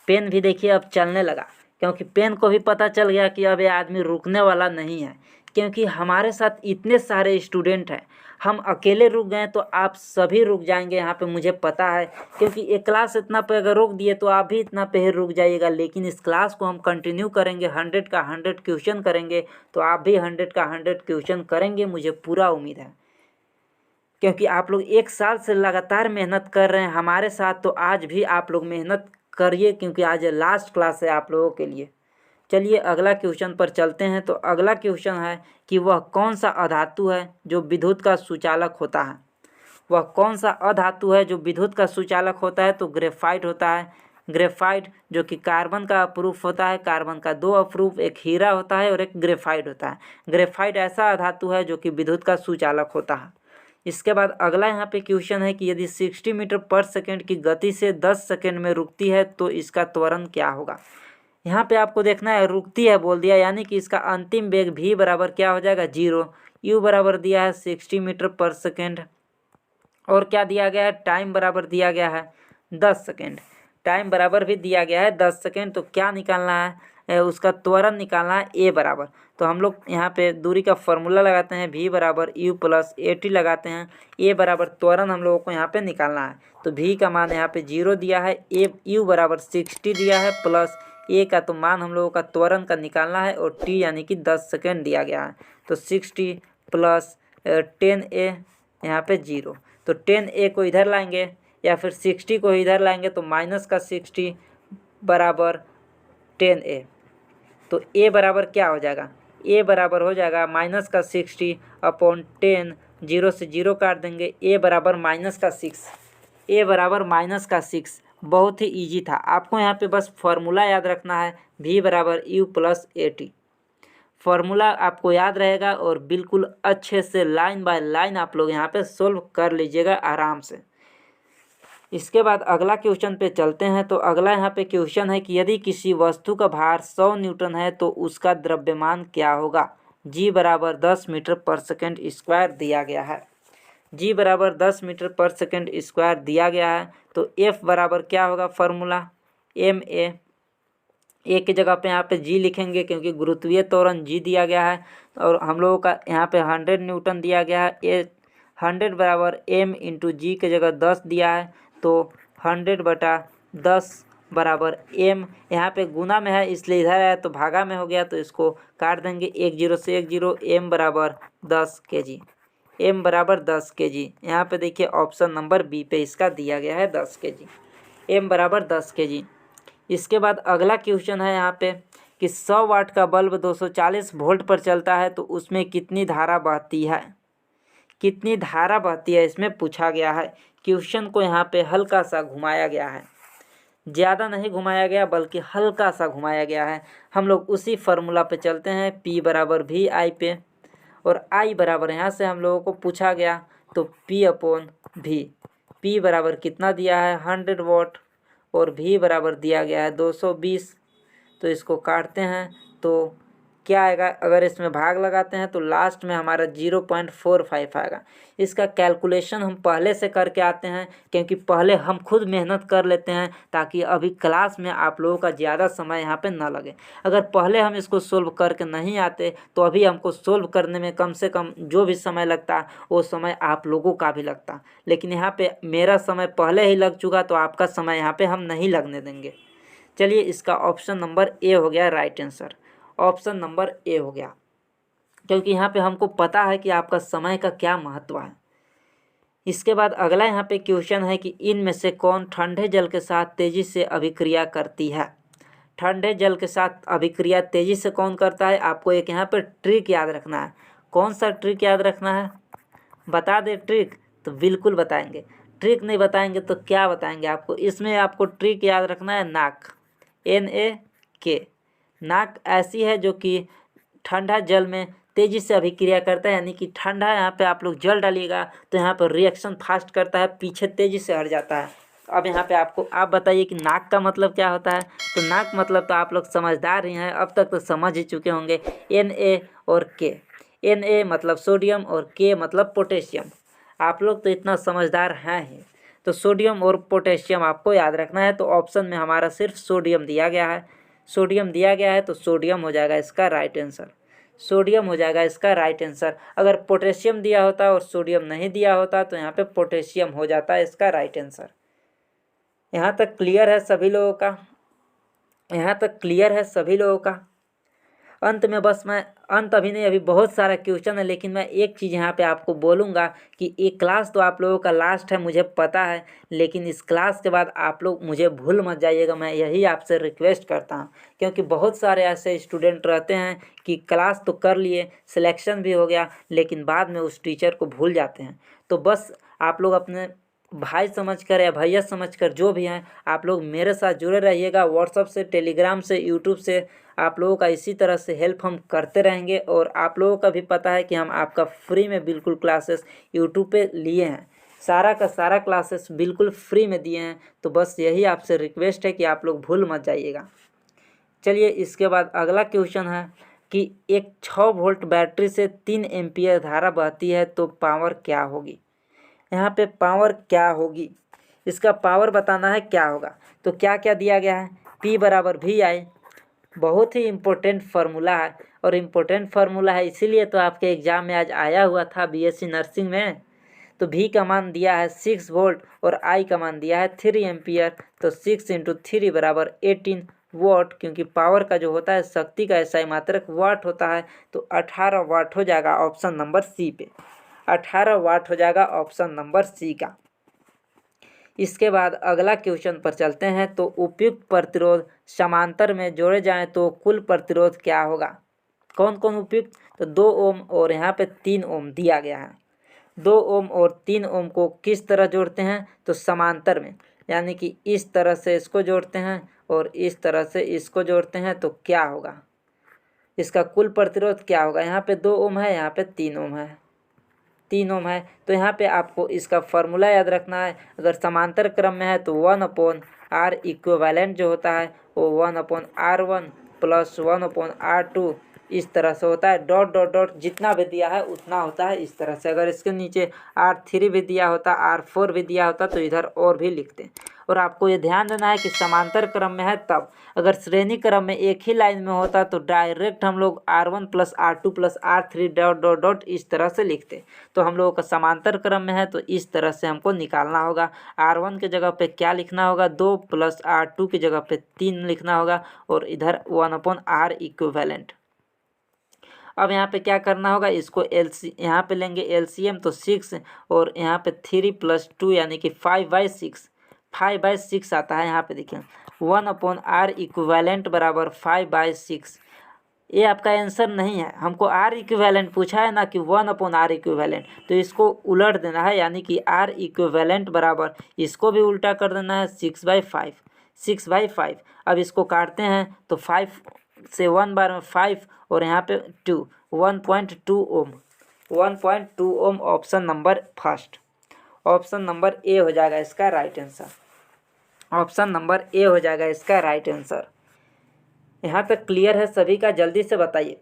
Pen भी देखिए अब चलने लगा, क्योंकि पेन को भी पता चल गया कि अब ये आदमी रुकने वाला नहीं है, क्योंकि हमारे साथ इतने सारे स्टूडेंट हैं, हम अकेले रुक गए तो आप सभी रुक जाएंगे यहाँ पे, मुझे पता है, क्योंकि एक क्लास इतना पे अगर रोक दिए तो आप भी इतना पे ही रुक जाइएगा, लेकिन इस क्लास को हम कंटिन्यू करेंगे, 100 का 100 क्वेश्चन करेंगे, तो आप भी 100 का 100 क्वेश्चन करेंगे, मुझे पूरा उम्मीद है, क्योंकि आप लोग 1 साल से लगातार मेहनत कर रहे हैं हमारे साथ, तो आज भी आप लोग मेहनत करिए, क्योंकि आज लास्ट क्लास है आप लोगों के लिए। चलिए अगला क्वेश्चन पर चलते हैं। तो अगला क्वेश्चन है कि वह कौन सा अधातु है जो विद्युत का सुचालक होता है। वह कौन सा अधातु है जो विद्युत का सुचालक होता है, तो ग्रेफाइट होता है। ग्रेफाइट जो कि कार्बन का अप्रूफ होता है, कार्बन का 2 अप्रूफ, एक हीरा होता है और एक ग्रेफाइट होता है। ग्रेफाइट ऐसा अधातु है जो कि विद्युत का सुचालक होता है। इसके बाद अगला यहाँ पे क्वेश्चन है कि यदि 60 मीटर पर सेकेंड की गति से 10 सेकेंड में रुकती है तो इसका त्वरण क्या होगा। यहाँ पे आपको देखना है रुकती है बोल दिया, यानी कि इसका अंतिम वेग v बराबर क्या हो जाएगा 0, u बराबर दिया है 60 मीटर पर सेकेंड, और क्या दिया गया है टाइम बराबर दिया गया है 10 सेकेंड, टाइम बराबर भी दिया गया है 10 सेकेंड। तो क्या निकालना है, उसका त्वरण निकालना है a बराबर। तो हम लोग यहाँ पे दूरी का फॉर्मूला लगाते हैं, v बराबर u प्लस at लगाते हैं, a बराबर त्वरण हम लोगों को यहाँ पे निकालना है। तो v का मान यहाँ पे 0 दिया है, u बराबर 60 दिया है, प्लस a का तो मान हम लोगों का त्वरण का निकालना है, और t यानी कि 10 सेकेंड दिया गया है। तो 60 प्लस 10a यहाँ पे 0, तो 10a को इधर लाएंगे या फिर 60 को इधर लाएंगे तो माइनस का 60 बराबर 10a। तो a बराबर क्या हो जाएगा, a बराबर हो जाएगा माइनस का 60 अपॉन 10, 0 से 0 काट देंगे, a बराबर माइनस का 6, a बराबर माइनस का 6। बहुत ही इजी था, आपको यहाँ पे बस फॉर्मूला याद रखना है, v बराबर u प्लस at। फॉर्मूला आपको याद रहेगा और बिल्कुल अच्छे से लाइन बाय लाइन आप लोग यहाँ पे सोल्व कर लीजिएगा आराम से। इसके बाद अगला क्वेश्चन पे चलते हैं। तो अगला यहाँ पे क्वेश्चन है कि यदि किसी वस्तु का भार 100 न्यूटन है तो उसका द्रव्यमान क्या होगा। g बराबर 10 मीटर पर सेकेंड स्क्वायर दिया गया है, g बराबर 10 मीटर पर सेकेंड स्क्वायर दिया गया है। तो f बराबर क्या होगा, फार्मूला ma, ए की जगह पे यहाँ पे g लिखेंगे क्योंकि गुरुत्वीय त्वरण g दिया गया है, और हम लोगों का यहाँ पे 100 न्यूटन दिया गया है। 100 बराबर m इंटू जी की जगह 10 दिया है, तो 100/10 बराबर m। यहाँ पे गुना में है इसलिए इधर है तो भागा में हो गया, तो इसको काट देंगे, 1 0 से 1 0, m बराबर 10 kg, m बराबर 10 kg। यहाँ पे देखिए ऑप्शन नंबर बी पे इसका दिया गया है 10 kg, m बराबर 10 kg। इसके बाद अगला क्वेश्चन है यहाँ पे कि 100 वाट का बल्ब 240 वोल्ट पर चलता है तो उसमें कितनी धारा बहती है, कितनी धारा बहती है इसमें पूछा गया है। क्वेश्चन को यहाँ पे हल्का सा घुमाया गया है, ज़्यादा नहीं घुमाया गया बल्कि हल्का सा घुमाया गया है। हम लोग उसी फार्मूला पे चलते हैं, P बराबर भी आई पे, और I बराबर यहाँ से हम लोगों को पूछा गया तो P/V। P बराबर कितना दिया है 100 वाट, और v बराबर दिया गया है 220। तो इसको काटते हैं तो क्या आएगा, अगर इसमें भाग लगाते हैं तो लास्ट में हमारा 0.45 आएगा। इसका कैलकुलेशन हम पहले से करके आते हैं, क्योंकि पहले हम खुद मेहनत कर लेते हैं ताकि अभी क्लास में आप लोगों का ज़्यादा समय यहाँ पे ना लगे। अगर पहले हम इसको सोल्व करके नहीं आते तो अभी हमको सोल्व करने में कम से कम जो भी समय लगता वो समय आप लोगों का भी लगता, लेकिन यहाँ पे मेरा समय पहले ही लग चुका तो आपका समय यहाँ पे हम नहीं लगने देंगे। चलिए इसका ऑप्शन नंबर ए हो गया right answer, option number A हो गया, क्योंकि यहाँ पे हमको पता है कि आपका समय का क्या महत्व है। इसके बाद अगला यहाँ पे क्वेश्चन है कि इनमें से कौन ठंडे जल के साथ तेज़ी से अभिक्रिया करती है। ठंडे जल के साथ अभिक्रिया तेज़ी से कौन करता है, आपको एक यहाँ पे ट्रिक याद रखना है। कौन सा ट्रिक याद रखना है, बता दे ट्रिक तो बिल्कुल बताएंगे, ट्रिक नहीं बताएंगे तो क्या बताएंगे आपको। इसमें आपको ट्रिक याद रखना है नाक, NaK। नाक ऐसी है जो कि ठंडा जल में तेज़ी से अभिक्रिया करता है, यानी कि ठंडा है, यहाँ पे आप लोग जल डालिएगा तो यहाँ पर रिएक्शन फास्ट करता है, पीछे तेज़ी से हट जाता है। अब यहाँ पे आप बताइए कि नाक का मतलब क्या होता है। तो नाक मतलब तो आप लोग समझदार ही हैं, अब तक तो समझ ही चुके होंगे। Na और K। Na मतलब सोडियम और K मतलब पोटेशियम। आप लोग तो इतना समझदार हैं ही। तो सोडियम और पोटेशियम आपको याद रखना है। तो ऑप्शन में हमारा सिर्फ सोडियम दिया गया है। सोडियम दिया गया है तो सोडियम हो जाएगा इसका राइट आंसर। सोडियम हो जाएगा इसका राइट आंसर। अगर पोटेशियम दिया होता और सोडियम नहीं दिया होता तो यहाँ पे पोटेशियम हो जाता है इसका राइट आंसर। यहाँ तक क्लियर है सभी लोगों का? यहाँ तक क्लियर है सभी लोगों का? अंत में बस मैं अंत अभी नहीं, अभी बहुत सारा क्वेश्चन है, लेकिन मैं एक चीज़ यहाँ पे आपको बोलूँगा कि एक क्लास तो आप लोगों का लास्ट है मुझे पता है, लेकिन इस क्लास के बाद आप लोग मुझे भूल मत जाइएगा, मैं यही आपसे रिक्वेस्ट करता हूँ। क्योंकि बहुत सारे ऐसे स्टूडेंट रहते हैं कि क्लास तो कर लिए, सिलेक्शन भी हो गया, लेकिन बाद में उस टीचर को भूल जाते हैं। तो बस आप लोग अपने भाई समझकर या भैया समझकर जो भी हैं, आप लोग मेरे साथ जुड़े रहिएगा। व्हाट्सएप से, टेलीग्राम से, यूट्यूब से आप लोगों का इसी तरह से हेल्प हम करते रहेंगे। और आप लोगों का भी पता है कि हम आपका फ्री में बिल्कुल क्लासेस यूट्यूब पे लिए हैं, सारा का सारा क्लासेस बिल्कुल फ्री में दिए हैं। तो बस यही आपसे रिक्वेस्ट है कि आप लोग भूल मत जाइएगा। चलिए इसके बाद अगला क्वेश्चन है कि एक 6 वोल्ट बैटरी से 3 एम्पियर धारा बहती है तो पावर क्या होगी। यहाँ पे पावर क्या होगी, इसका पावर बताना है क्या होगा। तो क्या क्या दिया गया है, P बराबर VI। बहुत ही इम्पोर्टेंट फार्मूला है, और इम्पोर्टेंट फार्मूला है इसीलिए तो आपके एग्जाम में आज आया हुआ था BSc नर्सिंग में। तो V का मान दिया है 6 वोल्ट और I का मान दिया है 3 एम्पियर। तो 6 × 3 बराबर 18 वाट, क्योंकि पावर का जो होता है शक्ति का SI मात्रक वाट होता है। तो 18 वाट हो जाएगा ऑप्शन नंबर सी पे। 18 वाट हो जाएगा ऑप्शन नंबर सी का। इसके बाद अगला क्वेश्चन पर चलते हैं। तो उपयुक्त प्रतिरोध समांतर में जोड़े जाएं तो कुल प्रतिरोध क्या होगा। कौन कौन उपयुक्त, तो 2 ओम और यहाँ पे 3 ओम दिया गया है। 2 ओम और 3 ओम को किस तरह जोड़ते हैं, तो समांतर में, यानी कि इस तरह से इसको जोड़ते हैं और इस तरह से इसको जोड़ते हैं। तो क्या होगा, इसका कुल प्रतिरोध क्या होगा। यहाँ पे 2 ओम है, यहाँ पे 3 ओम है, 3 ओम है। तो यहाँ पे आपको इसका फार्मूला याद रखना है। अगर समांतर क्रम में है तो 1/R इक्विवेलेंट जो होता है वो 1/R1 + 1/R2 इस तरह से होता है। डॉट डॉट डॉट जितना भी दिया है उतना होता है इस तरह से। अगर इसके नीचे R3 भी दिया होता, R4 भी दिया होता तो इधर और भी लिखते। और आपको ये ध्यान देना है कि समांतर क्रम में है तब, अगर श्रेणी क्रम में एक ही लाइन में होता तो डायरेक्ट हम लोग R1 + R2 + R3 dot dot dot इस तरह से लिखते। तो हम लोगों का समांतर क्रम में है तो इस तरह से हमको निकालना होगा। R1 की जगह पे क्या लिखना होगा, 2 + R2 की जगह पे 3 लिखना होगा, और इधर 1/R इक्विवेलेंट। अब यहाँ पे क्या करना होगा, इसको यहाँ पे लेंगे LCM तो 6, और यहाँ पे 3 + 2 यानी कि 5/6, 5/6 आता है। यहाँ पे देखिए 1/R इक्विवेलेंट बराबर 5/6। ये आपका आंसर नहीं है, हमको R इक्विवेलेंट पूछा है ना कि 1/R इक्विवेलेंट, तो इसको उलट देना है, यानी कि R इक्विवेलेंट बराबर इसको भी उल्टा कर देना है 6/5, 6/5। अब इसको काटते हैं तो 5 से 1 बार में 5 और यहाँ पे 2, 1.2 ओम, 1.2 ओम option number first, option number A हो जाएगा इसका right answer. Option number A हो जाएगा इसका राइट आंसर। यहाँ तक क्लियर है सभी का, जल्दी से बताइए।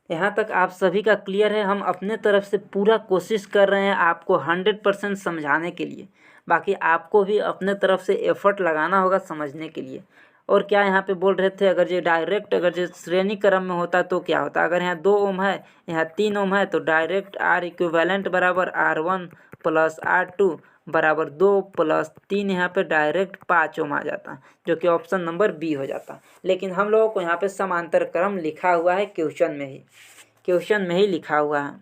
यहाँ तक आप सभी का क्लियर है। हम अपने तरफ से पूरा कोशिश कर रहे हैं आपको 100% समझाने के लिए। बाकी आपको भी अपने तरफ से एफर्ट लगाना होगा समझने के लिए। और क्या यहाँ पे बोल रहे थे, अगर ये डायरेक्ट अगर ये श्रेणी क्रम में होता तो क्या होता। अगर यहाँ 2 ओम है, यहाँ 3 ओम है, तो डायरेक्ट R इक्विवेलेंट बराबर R1 + R2 बराबर 2 + 3 यहाँ पे डायरेक्ट 5 ओम आ जाता, जो कि ऑप्शन नंबर बी हो जाता। लेकिन हम लोगों को यहाँ पे समांतर क्रम लिखा हुआ है, क्वेश्चन में ही लिखा हुआ है।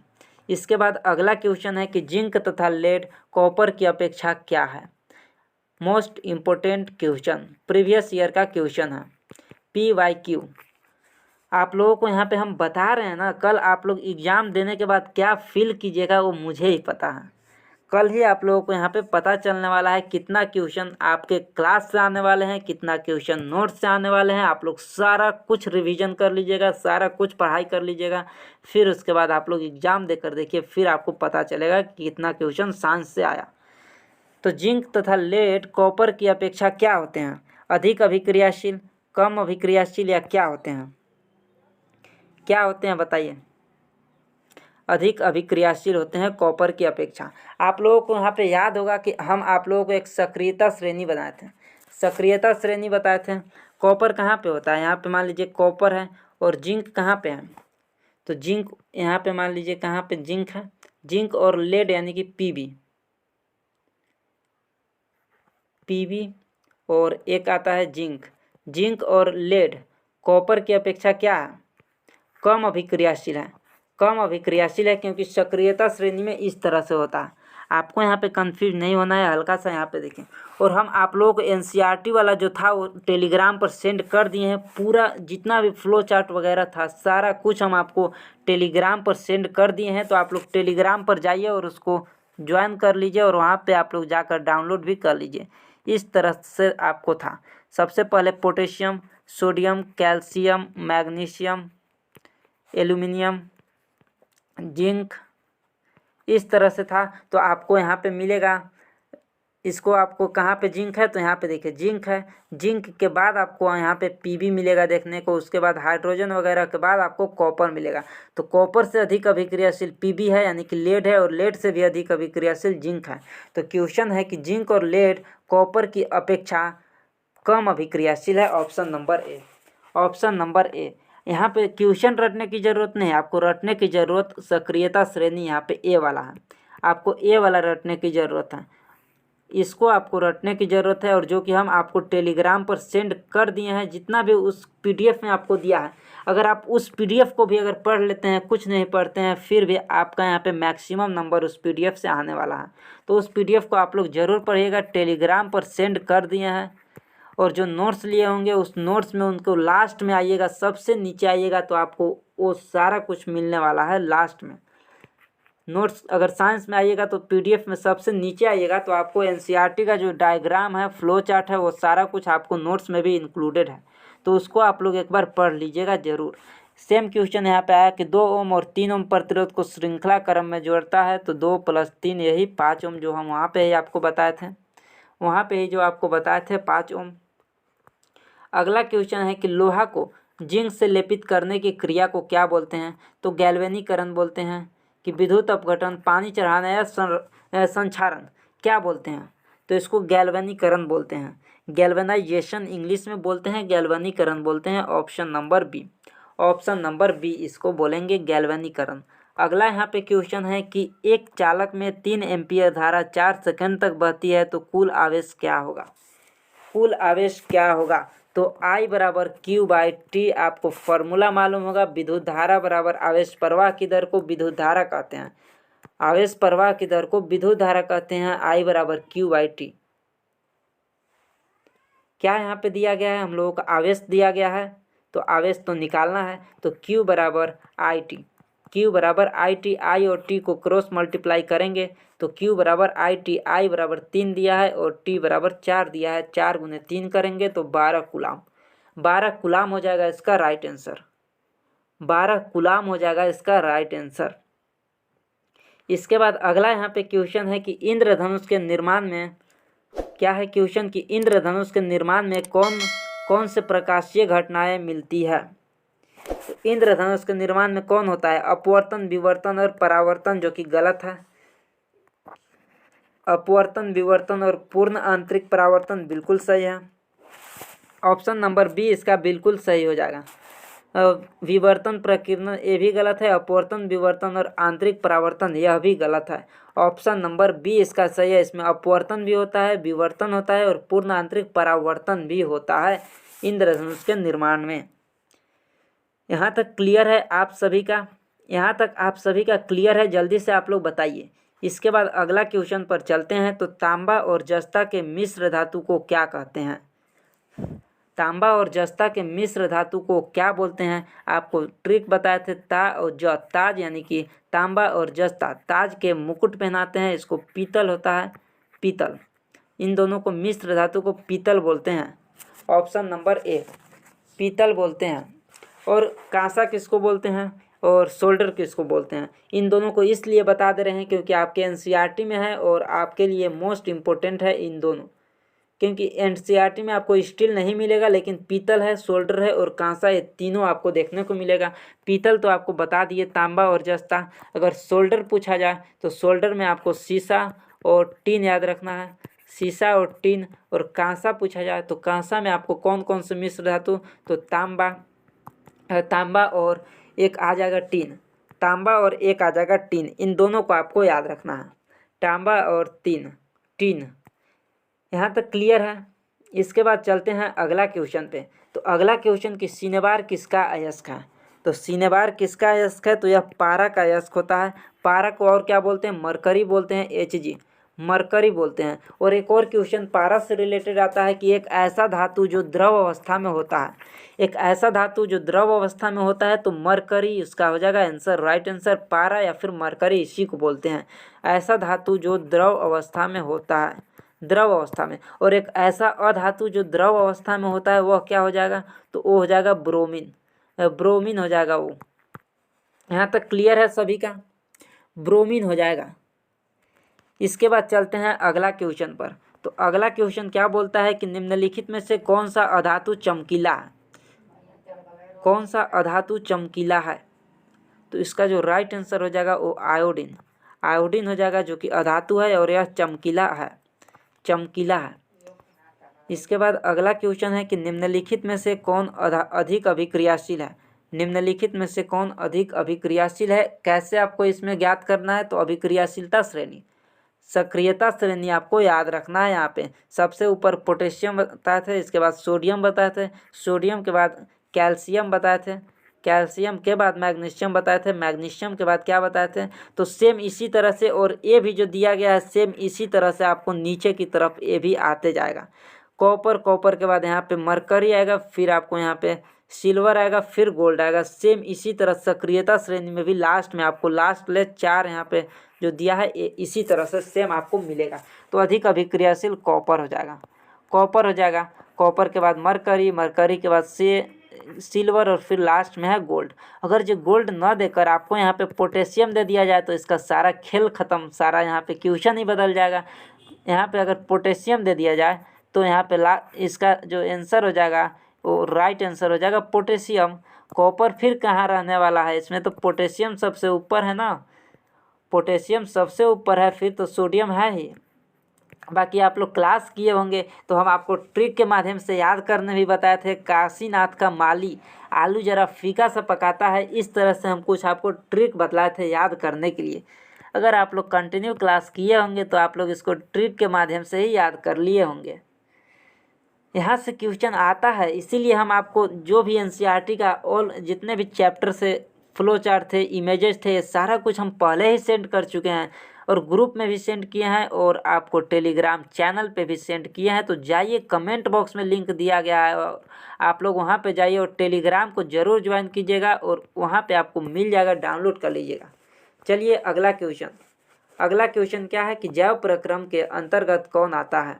इसके बाद अगला क्वेश्चन है कि जिंक तथा लेड कॉपर की अपेक्षा क्या है। Most important question, previous year का क्वेश्चन है, PYQ। आप लोगों को यहाँ पे हम बता रहे हैं ना, कल आप लोग एग्ज़ाम देने के बाद क्या फील कीजिएगा वो मुझे ही पता है। कल ही आप लोगों को यहाँ पे पता चलने वाला है कितना क्वेश्चन आपके क्लास से आने वाले हैं, कितना क्वेश्चन नोट से आने वाले हैं। आप लोग सारा कुछ रिवीजन कर लीजिएगा, सारा कुछ पढ़ाई कर लीजिएगा, फिर उसके बाद आप लोग एग्जाम देकर देखिए, फिर आपको पता चलेगा कि कितना क्वेश्चन साइंस से आया। तो जिंक तथा लेड कॉपर की अपेक्षा क्या होते हैं? अधिक अभिक्रियाशील, कम अभिक्रियाशील या क्या होते हैं? क्या होते हैं बताइए? अधिक अभिक्रियाशील होते हैं कॉपर की अपेक्षा। आप लोगों को यहाँ पे याद होगा कि हम आप लोगों को एक सक्रियता श्रेणी बनाए थे, सक्रियता श्रेणी बताए थे। कॉपर कहाँ पे होता है? यहाँ पे मान लीजिए कॉपर है, और जिंक कहाँ पे है? तो जिंक यहाँ पे मान लीजिए कहाँ पे जिंक है, जिंक और लेड यानी कि पीबी, और एक आता है जिंक। जिंक और लेड कॉपर की अपेक्षा क्या है? कम अभिक्रियाशील है, कम अभिक्रियाशील है, क्योंकि सक्रियता श्रेणी में इस तरह से होता है। आपको यहाँ पे कंफ्यूज नहीं होना है, हल्का सा यहाँ पे देखें। और हम आप लोगों को एनसीईआरटी वाला जो था वो टेलीग्राम पर सेंड कर दिए हैं। पूरा जितना भी फ्लो चार्ट वगैरह था सारा कुछ हम आपको टेलीग्राम पर सेंड कर दिए हैं। तो आप लोग टेलीग्राम पर जाइए और उसको ज्वाइन कर लीजिए, और वहाँ पे आप लोग जाकर डाउनलोड भी कर लीजिए। इस तरह से आपको था। सबसे पहले potassium, sodium, calcium, magnesium, aluminium, zinc, इस तरह से था। तो आपको यहाँ पे मिलेगा, इसको आपको कहाँ पे जिंक है, तो यहाँ पे देखिए जिंक है। जिंक के बाद आपको यहाँ पे पीबी मिलेगा देखने को, उसके बाद हाइड्रोजन वगैरह के बाद आपको कॉपर मिलेगा। तो कॉपर से अधिक अभिक्रियाशील पीबी है यानी कि लेड है, और लेड से भी अधिक अभिक्रियाशील जिंक है। तो क्वेश्चन है कि जिंक और लेड कॉपर की अपेक्षा कम अभिक्रियाशील है। Option number A, option number A. यहाँ पे क्वेश्चन रटने की ज़रूरत नहीं है, आपको रटने की ज़रूरत सक्रियता श्रेणी यहाँ पे ए वाला है, आपको ए वाला रटने की ज़रूरत है, इसको आपको रटने की ज़रूरत है। और जो कि हम आपको टेलीग्राम पर सेंड कर दिए हैं, जितना भी उस पीडीएफ में आपको दिया है, अगर आप उस पीडीएफ को भी अगर पढ़ लेते हैं, कुछ नहीं पढ़ते हैं, फिर भी आपका यहाँ पे मैक्सिमम नंबर उस पीडीएफ से आने वाला है। तो उस पीडीएफ को आप लोग ज़रूर पढ़िएगा, टेलीग्राम पर सेंड कर दिए हैं। और जो नोट्स लिए होंगे उस नोट्स में उनको लास्ट में आइएगा, सबसे नीचे आइएगा, तो आपको वो सारा कुछ मिलने वाला है लास्ट में। नोट्स अगर साइंस में आइएगा तो पीडीएफ में सबसे नीचे आइएगा, तो आपको एनसीईआरटी का जो डायग्राम है, फ्लो चार्ट है, वो सारा कुछ आपको नोट्स में भी इंक्लूडेड है। तो उसको आप लोग एक बार पढ़ लीजिएगा ज़रूर। सेम क्वेश्चन यहाँ पे आया कि 2 ओम और 3 ओम प्रतिरोध को श्रृंखला क्रम में जोड़ता है, तो 2 + 3 यही 5 ओम, जो हम वहाँ पे ही आपको बताए थे, वहाँ पे ही जो आपको बताए थे 5 ओम। अगला क्वेश्चन है कि लोहा को जिंक से लेपित करने की क्रिया को क्या बोलते हैं? तो गैल्वेनीकरण बोलते हैं, कि विद्युत अपघटन, पानी चढ़ाना या संक्षारण, क्या बोलते हैं? तो इसको गैल्वेनीकरण बोलते हैं, गैल्वेनाइजेशन इंग्लिश में बोलते हैं, गैल्वेनीकरण बोलते हैं। Option number B, option number B इसको बोलेंगे गैल्वेनीकरण। अगला यहाँ पे क्वेश्चन है कि एक चालक में 3 एम्पीयर धारा 4 सेकंड तक बहती है, तो कुल आवेश क्या होगा? कुल आवेश क्या होगा? तो I बराबर Q/T आपको फॉर्मूला मालूम होगा। विद्युत धारा बराबर आवेश प्रवाह की दर को विद्युत धारा कहते हैं, आवेश प्रवाह की दर को विद्युत धारा कहते हैं। I बराबर Q/T। क्या यहाँ पे दिया गया है? हम लोगों का आवेश दिया गया है, तो आवेश तो निकालना है। तो Q बराबर IT, Q बराबर IT, I और T को क्रॉस मल्टीप्लाई करेंगे तो Q बराबर IT, I बराबर 3 दिया है और T बराबर 4 दिया है, 4 × 3 करेंगे तो 12 कूलाम, 12 कूलाम हो जाएगा इसका राइट आंसर, 12 कूलाम हो जाएगा इसका राइट आंसर। इसके बाद अगला यहाँ पे क्वेश्चन है कि इंद्रधनुष के निर्माण में क्या है? क्वेश्चन कि इंद्रधनुष के निर्माण में कौन कौन से प्रकाशीय घटनाएं मिलती है? तो इंद्रधनुष के निर्माण में कौन होता है? अपवर्तन, विवर्तन और परावर्तन, जो कि गलत है। अपवर्तन, विवर्तन और पूर्ण आंतरिक परावर्तन बिल्कुल सही है। ऑप्शन नंबर बी इसका बिल्कुल सही हो जाएगा। विवर्तन, प्रकीर्णन ये भी गलत है। अपवर्तन, विवर्तन और आंतरिक परावर्तन यह भी गलत है। ऑप्शन नंबर बी इसका सही है। इसमें अपवर्तन भी होता है, विवर्तन होता है और पूर्ण आंतरिक परावर्तन भी होता है इंद्रधनुष के निर्माण में। यहाँ तक क्लियर है आप सभी का? यहाँ तक आप सभी का क्लियर है? जल्दी से आप लोग बताइए। इसके बाद अगला क्वेश्चन पर चलते हैं। तो तांबा और जस्ता के मिश्र धातु को क्या कहते हैं? तांबा और जस्ता के मिश्र धातु को क्या बोलते हैं? आपको ट्रिक बताए थे, ता और ज, ताज यानी कि तांबा और जस्ता, ताज के मुकुट पहनाते हैं, इसको पीतल होता है, पीतल। इन दोनों को मिश्र धातु को पीतल बोलते हैं। ऑप्शन नंबर ए, पीतल बोलते हैं। और कांसा किसको बोलते हैं और सोल्डर किसको बोलते हैं? इन दोनों को इसलिए बता दे रहे हैं क्योंकि आपके एनसीईआरटी में है और आपके लिए मोस्ट इम्पोर्टेंट है इन दोनों, क्योंकि एनसीईआरटी में आपको स्टील नहीं मिलेगा, लेकिन पीतल है, सोल्डर है और कांसा, ये तीनों आपको देखने को मिलेगा। पीतल तो आपको बता दिए, तांबा और जस्ता। अगर सोल्डर पूछा जाए तो सोल्डर में आपको शीशा और टीन याद रखना है, शीशा और टीन। और कांसा पूछा जाए तो कांसा में आपको कौन कौन से मिश्र धातु, तो तांबा और एक आ जाएगा टीन, तांबा और एक आ जाएगा टीन, इन दोनों को आपको याद रखना है, तांबा और टीन। यहाँ तक क्लियर है। इसके बाद चलते हैं अगला क्वेश्चन पे। तो अगला क्वेश्चन कि सिनेबार किसका अयस्क है? तो सिनेबार किसका अयस्क है? तो यह पारा का अयस्क होता है। पारा को और क्या बोलते हैं? मरकरी बोलते हैं, Hg, मरकरी बोलते हैं। और एक और क्वेश्चन पारा से रिलेटेड आता है कि एक ऐसा धातु जो द्रव अवस्था में होता है, एक ऐसा धातु जो द्रव अवस्था में होता है, तो मरकरी उसका हो जाएगा आंसर, राइट आंसर। पारा या फिर मरकरी इसी को बोलते हैं, ऐसा धातु जो द्रव अवस्था में होता है, द्रव अवस्था में। और एक ऐसा अधातु जो द्रव अवस्था में होता है वह क्या हो जाएगा? तो वो हो जाएगा ब्रोमीन, ब्रोमीन हो जाएगा वो। यहाँ तक क्लियर है सभी का? ब्रोमीन हो जाएगा। इसके बाद चलते हैं अगला क्वेश्चन पर। तो अगला क्वेश्चन क्या बोलता है कि निम्नलिखित में से कौन सा अधातु चमकीला है? कौन सा अधातु चमकीला है? तो इसका जो राइट आंसर हो जाएगा वो आयोडीन, आयोडीन हो जाएगा, जो कि अधातु है और यह चमकीला है, चमकीला है। इसके बाद अगला क्वेश्चन है कि निम्नलिखित में से कौन अधिक अभिक्रियाशील है? निम्नलिखित में से कौन अधिक अभिक्रियाशील है? कैसे आपको इसमें ज्ञात करना है? तो अभिक्रियाशीलता श्रेणी, सक्रियता श्रेणी आपको याद रखना है। यहाँ पे सबसे ऊपर पोटेशियम बताए थे, इसके बाद सोडियम बताए थे, सोडियम के बाद कैल्शियम बताए थे, कैल्शियम के बाद मैग्नीशियम बताए थे, मैग्नीशियम के बाद क्या बताए थे? तो सेम इसी तरह से, और ए भी जो दिया गया है सेम इसी तरह से आपको नीचे की तरफ ए भी आते जाएगा। कॉपर, कॉपर के बाद यहाँ पे मरकरी आएगा, फिर आपको यहाँ पे सिल्वर आएगा, फिर गोल्ड आएगा। सेम इसी तरह सक्रियता श्रेणी में भी लास्ट में आपको लास्ट ले 4 यहाँ पे जो दिया है इसी तरह से सेम आपको मिलेगा। तो अधिक अभिक्रियाशील कॉपर हो जाएगा, कॉपर हो जाएगा। कॉपर के बाद मरकरी, मरकरी के बाद सिल्वर और फिर लास्ट में है गोल्ड। अगर जो गोल्ड न देकर आपको यहाँ पे पोटेशियम दे दिया जाए तो इसका सारा खेल खत्म, सारा यहाँ पे क्वेश्चन ही बदल जाएगा। यहाँ पे अगर पोटेशियम दे दिया जाए तो यहाँ पे इसका जो आंसर हो जाएगा वो राइट आंसर हो जाएगा पोटेशियम। कॉपर फिर कहाँ रहने वाला है इसमें? तो पोटेशियम सबसे ऊपर है ना, पोटेशियम सबसे ऊपर है, फिर तो सोडियम है ही। बाकी आप लोग क्लास किए होंगे तो हम आपको ट्रिक के माध्यम से याद करने भी बताए थे। काशीनाथ का माली आलू जरा फीका सा पकाता है, इस तरह से हम कुछ आपको ट्रिक बतलाए थे याद करने के लिए। अगर आप लोग कंटिन्यू क्लास किए होंगे तो आप लोग इसको ट्रिक के माध्यम से ही याद कर लिए होंगे। यहाँ से क्वेश्चन आता है, इसीलिए हम आपको जो भी एनसीईआरटी का ऑल जितने भी चैप्टर से फ्लो चार्ट थे, इमेजेस थे, सारा कुछ हम पहले ही सेंड कर चुके हैं और ग्रुप में भी सेंड किए हैं और आपको टेलीग्राम चैनल पे भी सेंड किए हैं। तो जाइए, कमेंट बॉक्स में लिंक दिया गया है और आप लोग वहाँ पे जाइए और टेलीग्राम को ज़रूर ज्वाइन कीजिएगा और वहाँ पे आपको मिल जाएगा, डाउनलोड कर लीजिएगा। चलिए अगला क्वेश्चन। अगला क्वेश्चन क्या है कि जैव प्रक्रम के अंतर्गत कौन आता है?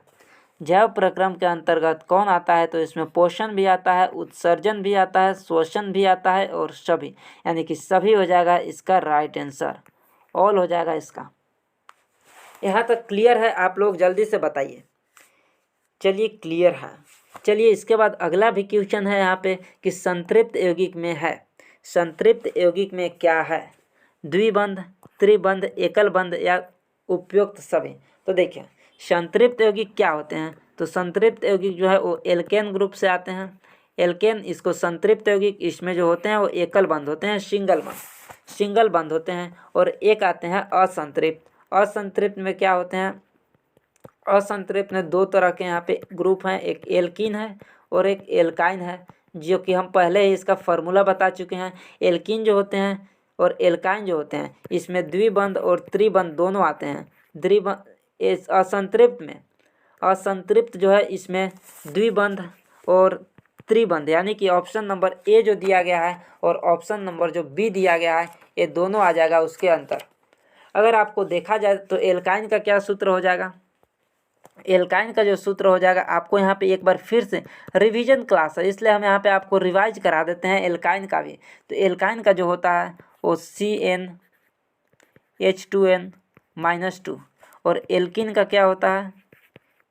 जैव प्रक्रम के अंतर्गत कौन आता है? तो इसमें पोषण भी आता है, उत्सर्जन भी आता है, श्वसन भी आता है और सभी, यानी कि सभी हो जाएगा इसका राइट आंसर, ऑल हो जाएगा इसका। यहाँ तक क्लियर है? आप लोग जल्दी से बताइए। चलिए क्लियर है। चलिए इसके बाद अगला भी क्वेश्चन है यहाँ पे कि संतृप्त यौगिक में है, संतृप्त यौगिक में क्या है? द्विबंध, त्रिबंध, एकल बंध या उपयुक्त सभी। तो देखिए संतृप्त यौगिक क्या होते हैं? तो संतृप्त यौगिक जो है वो एल्केन ग्रुप से आते हैं, एल्केन इसको संतृप्त यौगिक। इसमें जो होते हैं वो एकल बंध होते हैं, सिंगल बंध होते हैं। और एक आते हैं असंतृप्त। असंतृप्त में क्या होते हैं? असंतृप्त में 2 तरह के यहाँ पे ग्रुप हैं, एक एल्कीन है और एक एल्काइन है, जो कि हम पहले ही इसका फार्मूला बता चुके हैं। एल्कीन जो होते हैं और एल्काइन जो होते हैं इसमें द्विबंध और त्रिबंध दोनों आते हैं। असंतृप्त में, असंतृप्त जो है इसमें द्विबंध और त्रिबंध, यानी कि ऑप्शन नंबर ए जो दिया गया है और ऑप्शन नंबर जो बी दिया गया है ये दोनों आ जाएगा उसके अंतर। अगर आपको देखा जाए तो एल्काइन का क्या सूत्र हो जाएगा, एल्काइन का जो सूत्र हो जाएगा, आपको यहाँ पे एक बार फिर से रिवीजन क्लास है इसलिए हम यहाँ पे आपको रिवाइज करा देते हैं एल्काइन का भी। तो एल्काइन का जो होता है वो CnH2n-2 और एल्किन का क्या होता है,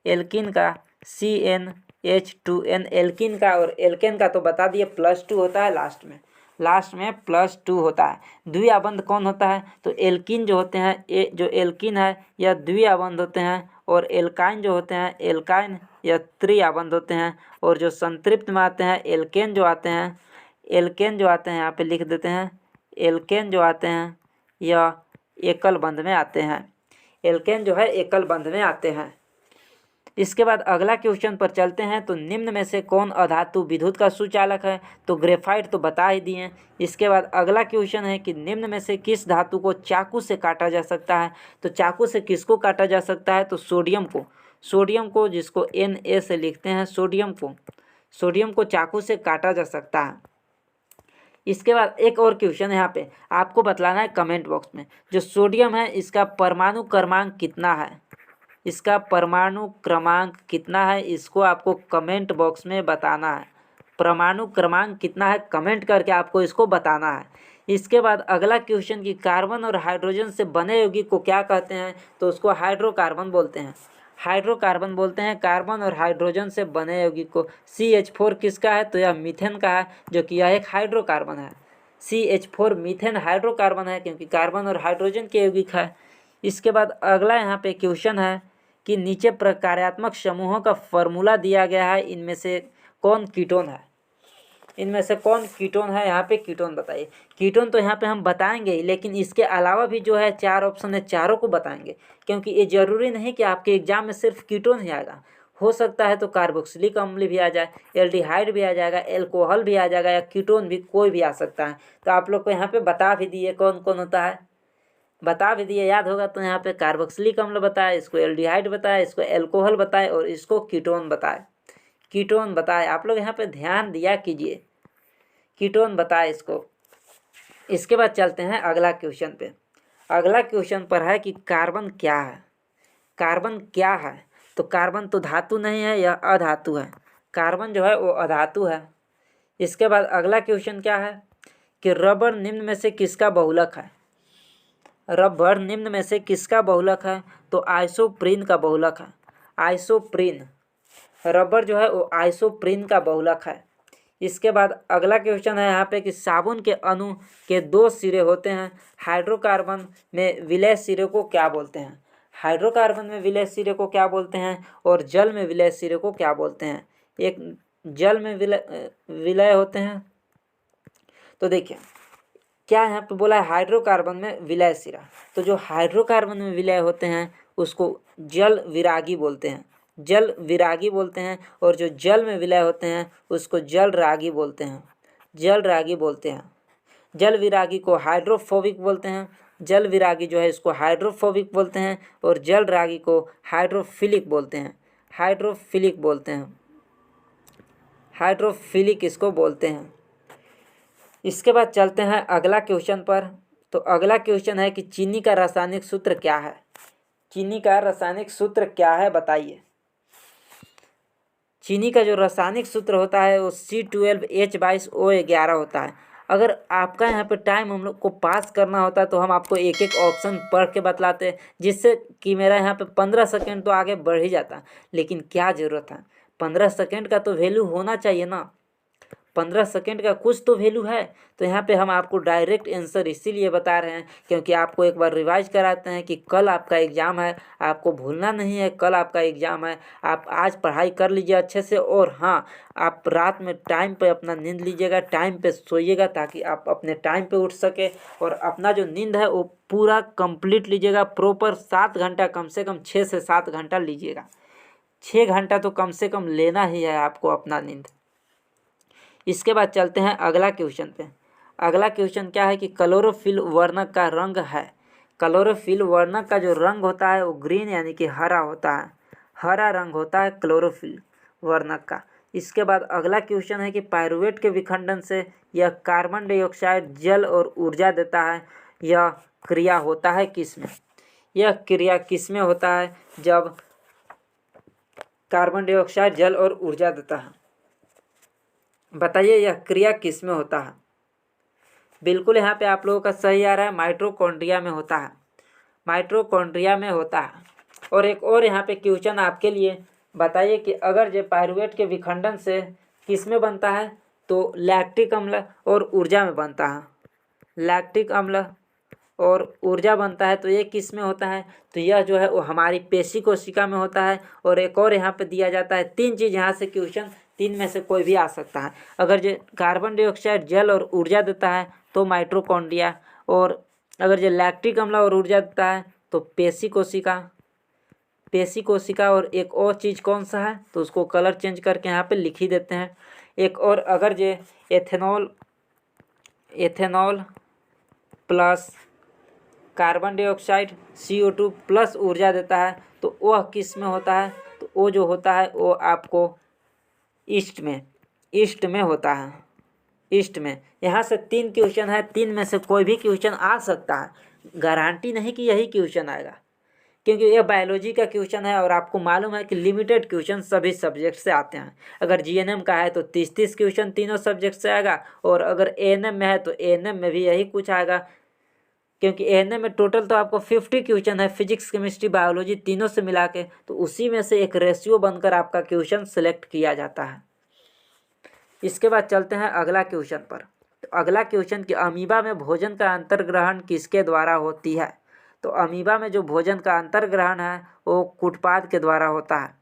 एल्किन का CnH2n। एल्किन का और एल्केन का तो बता दिए +2 होता है लास्ट में +2 होता है। द्विआबंध कौन होता है, तो एल्किन जो होते हैं जो एल्किन है यह द्विआबंध होते हैं और एल्काइन जो होते हैं एल्काइन यह त्रिआबंध होते हैं। और जो संतृप्त में आते हैं एल्केन जो आते हैं यहाँ पे लिख देते हैं, एल्केन जो आते हैं यह एकल बंध में आते हैं, एल्केन जो है एकल बंध में आते हैं। इसके बाद अगला क्वेश्चन पर चलते हैं। तो निम्न में से कौन अधातु विद्युत का सुचालक है, तो ग्रेफाइट तो बता ही दिए। इसके बाद अगला क्वेश्चन है कि निम्न में से किस धातु को चाकू से काटा जा सकता है, तो चाकू से किसको काटा जा सकता है, तो सोडियम को जिसको Na से लिखते हैं, सोडियम को चाकू से काटा जा सकता है। इसके बाद एक और क्वेश्चन है यहाँ पे आपको बतलाना है कमेंट बॉक्स में, जो सोडियम है इसका परमाणु क्रमांक कितना है, इसको आपको कमेंट बॉक्स में बताना है। परमाणु क्रमांक कितना है कमेंट करके आपको इसको बताना है। इसके बाद अगला क्वेश्चन कि कार्बन और हाइड्रोजन से बने यौगिक को क्या कहते हैं, तो उसको हाइड्रोकार्बन बोलते हैं, कार्बन और हाइड्रोजन से बने यौगिक को। CH4 किसका है, तो यह मीथेन का है, जो कि यह एक हाइड्रोकार्बन है। CH4 मीथेन हाइड्रोकार्बन है क्योंकि कार्बन और हाइड्रोजन के यौगिक है। इसके बाद अगला यहाँ पे क्वेश्चन है कि नीचे प्रकार्यात्मक समूहों का फॉर्मूला दिया गया है, इनमें से कौन कीटोन है, यहाँ पे कीटोन बताइए। कीटोन तो यहाँ पे हम बताएंगे ही, लेकिन इसके अलावा भी जो है 4 ऑप्शन है, चारों को बताएंगे क्योंकि ये जरूरी नहीं कि आपके एग्जाम में सिर्फ कीटोन ही आएगा, हो सकता है तो कार्बोक्सिलिक अम्ल भी आ जाए, एल्डिहाइड भी आ जाएगा, एल्कोहल भी आ जाएगा या कीटोन भी कोई भी आ सकता है। तो आप लोग को यहाँ पे बता भी दिए कौन कौन होता है, बता भी दिए, याद होगा तो यहाँ पे कार्बोक्सिलिक अम्ल बताया, इसको एल्डिहाइड बताया, इसको एल्कोहल बताए और इसको कीटोन बताए। आप लोग यहाँ पे ध्यान दिया कीजिए, कीटोन बताए इसको। इसके बाद चलते हैं अगला क्वेश्चन पे। अगला क्वेश्चन पर है कि कार्बन क्या है, तो कार्बन तो धातु नहीं है, यह अधातु है, कार्बन जो है वो अधातु है। इसके बाद अगला क्वेश्चन क्या है कि रबर निम्न में से किसका बहुलक है, तो आइसोप्रीन का बहुलक है, रबर जो है वो आइसोप्रीन का बहुलक है। इसके बाद अगला क्वेश्चन है यहाँ पे कि साबुन के अणु के 2 सिरे होते हैं, हाइड्रोकार्बन में विलय सिरे को क्या बोलते हैं, और जल में विलय सिरे को क्या बोलते हैं। एक जल में विलय होते हैं, तो देखिए क्या यहाँ पे बोला है हाइड्रोकार्बन में विलय सिरा, तो जो हाइड्रोकार्बन में विलय होते हैं उसको जल विरागी बोलते हैं, और जो जल में विलय होते हैं उसको जल रागी बोलते हैं। जल विरागी को हाइड्रोफोबिक बोलते हैं, जल विरागी जो है इसको हाइड्रोफोबिक बोलते हैं और जल रागी को हाइड्रोफिलिक इसको बोलते हैं। इसके बाद चलते हैं अगला क्वेश्चन पर। तो अगला क्वेश्चन है कि चीनी का रासायनिक सूत्र क्या है, बताइए। चीनी का जो रासायनिक सूत्र होता है वो C12H22O11 होता है। अगर आपका यहाँ पे टाइम हम लोग को पास करना होता है तो हम आपको एक एक ऑप्शन पढ़ के बतलाते, जिससे कि मेरा यहाँ पे 15 सेकेंड तो आगे बढ़ ही जाता, लेकिन क्या ज़रूरत है, 15 सेकेंड का तो वैल्यू होना चाहिए ना, 15 सेकेंड का कुछ तो वैल्यू है। तो यहाँ पे हम आपको डायरेक्ट आंसर इसीलिए बता रहे हैं क्योंकि आपको एक बार रिवाइज कराते हैं कि कल आपका एग्ज़ाम है, आपको भूलना नहीं है, कल आपका एग्ज़ाम है, आप आज पढ़ाई कर लीजिए अच्छे से। और हाँ, आप रात में टाइम पे अपना नींद लीजिएगा, टाइम पे सोइएगा ताकि आप अपने टाइम पे उठ सके और अपना जो नींद है वो पूरा कंप्लीट लीजिएगा, प्रॉपर 7 घंटा, कम से कम 6 से 7 घंटा लीजिएगा, 6 घंटा तो कम से कम लेना ही है आपको अपना नींद। इसके बाद चलते हैं अगला क्वेश्चन पे। अगला क्वेश्चन क्या है कि क्लोरोफिल वर्णक का रंग है, क्लोरोफिल वर्णक का जो रंग होता है वो ग्रीन यानी कि हरा होता है, हरा रंग होता है क्लोरोफिल वर्णक का। इसके बाद अगला क्वेश्चन है कि पायरुवेट के विखंडन से यह कार्बन डाइऑक्साइड जल और ऊर्जा देता है, यह क्रिया होता है किसमें? यह क्रिया किसमें होता है जब कार्बन डाइऑक्साइड जल और ऊर्जा देता है? बताइए यह क्रिया किसमें होता है? बिल्कुल यहाँ पे आप लोगों का सही आ रहा है, माइटोकॉन्ड्रिया में होता है, माइटोकॉन्ड्रिया में होता है। और एक और यहाँ पे क्वेश्चन आपके लिए, बताइए कि अगर जो पायरुवेट के विखंडन से किस में बनता है? तो लैक्टिक अम्ल और ऊर्जा में बनता है, लैक्टिक अम्ल और ऊर्जा बनता है। तो ये किस में होता है? तो यह जो है वो हमारी पेशी कोशिका में होता है। और एक और यहाँ पे दिया जाता है, 3 चीज़ यहाँ से क्वेश्चन, 3 में से कोई भी आ सकता है। अगर जो कार्बन डाइऑक्साइड जल और ऊर्जा देता है तो माइटोकॉन्ड्रिया, और अगर जो लैक्टिक अम्ल और ऊर्जा देता है तो पेशी कोशिका, पेशी कोशिका। और एक और चीज़ कौन सा है? तो उसको कलर चेंज करके यहाँ पे लिख ही देते हैं। एक और, अगर जो ethanol plus carbon dioxide CO2 plus ऊर्जा देता है तो वह किस में होता है? तो वो जो होता है वो आपको ईस्ट में होता है, ईस्ट में। यहाँ से 3 क्वेश्चन है, 3 में से कोई भी क्वेश्चन आ सकता है, गारंटी नहीं कि यही क्वेश्चन आएगा, क्योंकि यह बायोलॉजी का क्वेश्चन है और आपको मालूम है कि लिमिटेड क्वेश्चन सभी सब्जेक्ट से आते हैं। अगर GNM का है तो 30 क्वेश्चन तीनों सब्जेक्ट से आएगा, और अगर ANM में है तो ANM में भी यही कुछ आएगा, क्योंकि ANM में टोटल तो आपको 50 क्वेश्चन है, फिजिक्स केमिस्ट्री बायोलॉजी तीनों से मिला के, तो उसी में से एक रेशियो बनकर आपका क्वेश्चन सेलेक्ट किया जाता है। इसके बाद चलते हैं अगला क्वेश्चन पर। तो अगला क्वेश्चन कि अमीबा में भोजन का अंतर्ग्रहण किसके द्वारा होती है? तो अमीबा में जो भोजन का अंतर्ग्रहण है वो कुटपाद के द्वारा होता है,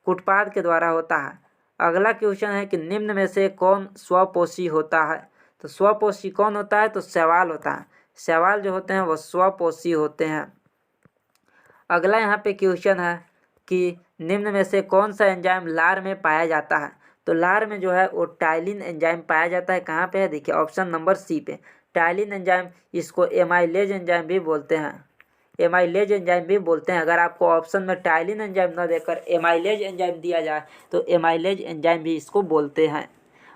कुटपाद के द्वारा होता है। अगला क्वेश्चन है कि निम्न में से कौन स्वपोषी होता है? तो स्वपोषी कौन होता है? तो शैवाल होता है, शैवाल जो होते हैं वो स्वपोषी होते हैं। अगला यहाँ पे क्वेश्चन है कि निम्न में से कौन सा एंजाइम लार में पाया जाता है? तो लार में जो है वो टाइलिन एंजाइम पाया जाता है। कहाँ पे है? देखिए ऑप्शन नंबर सी पे, टाइलिन एंजाइम। इसको एमाइलेज एंजाइम भी बोलते हैं, एमाइलेज एंजाइम भी बोलते हैं। अगर आपको ऑप्शन में टाइलिन एंजाइम न देकर एमाइलेज एंजाइम दिया जाए तो एमाइलेज एंजाइम भी इसको बोलते हैं।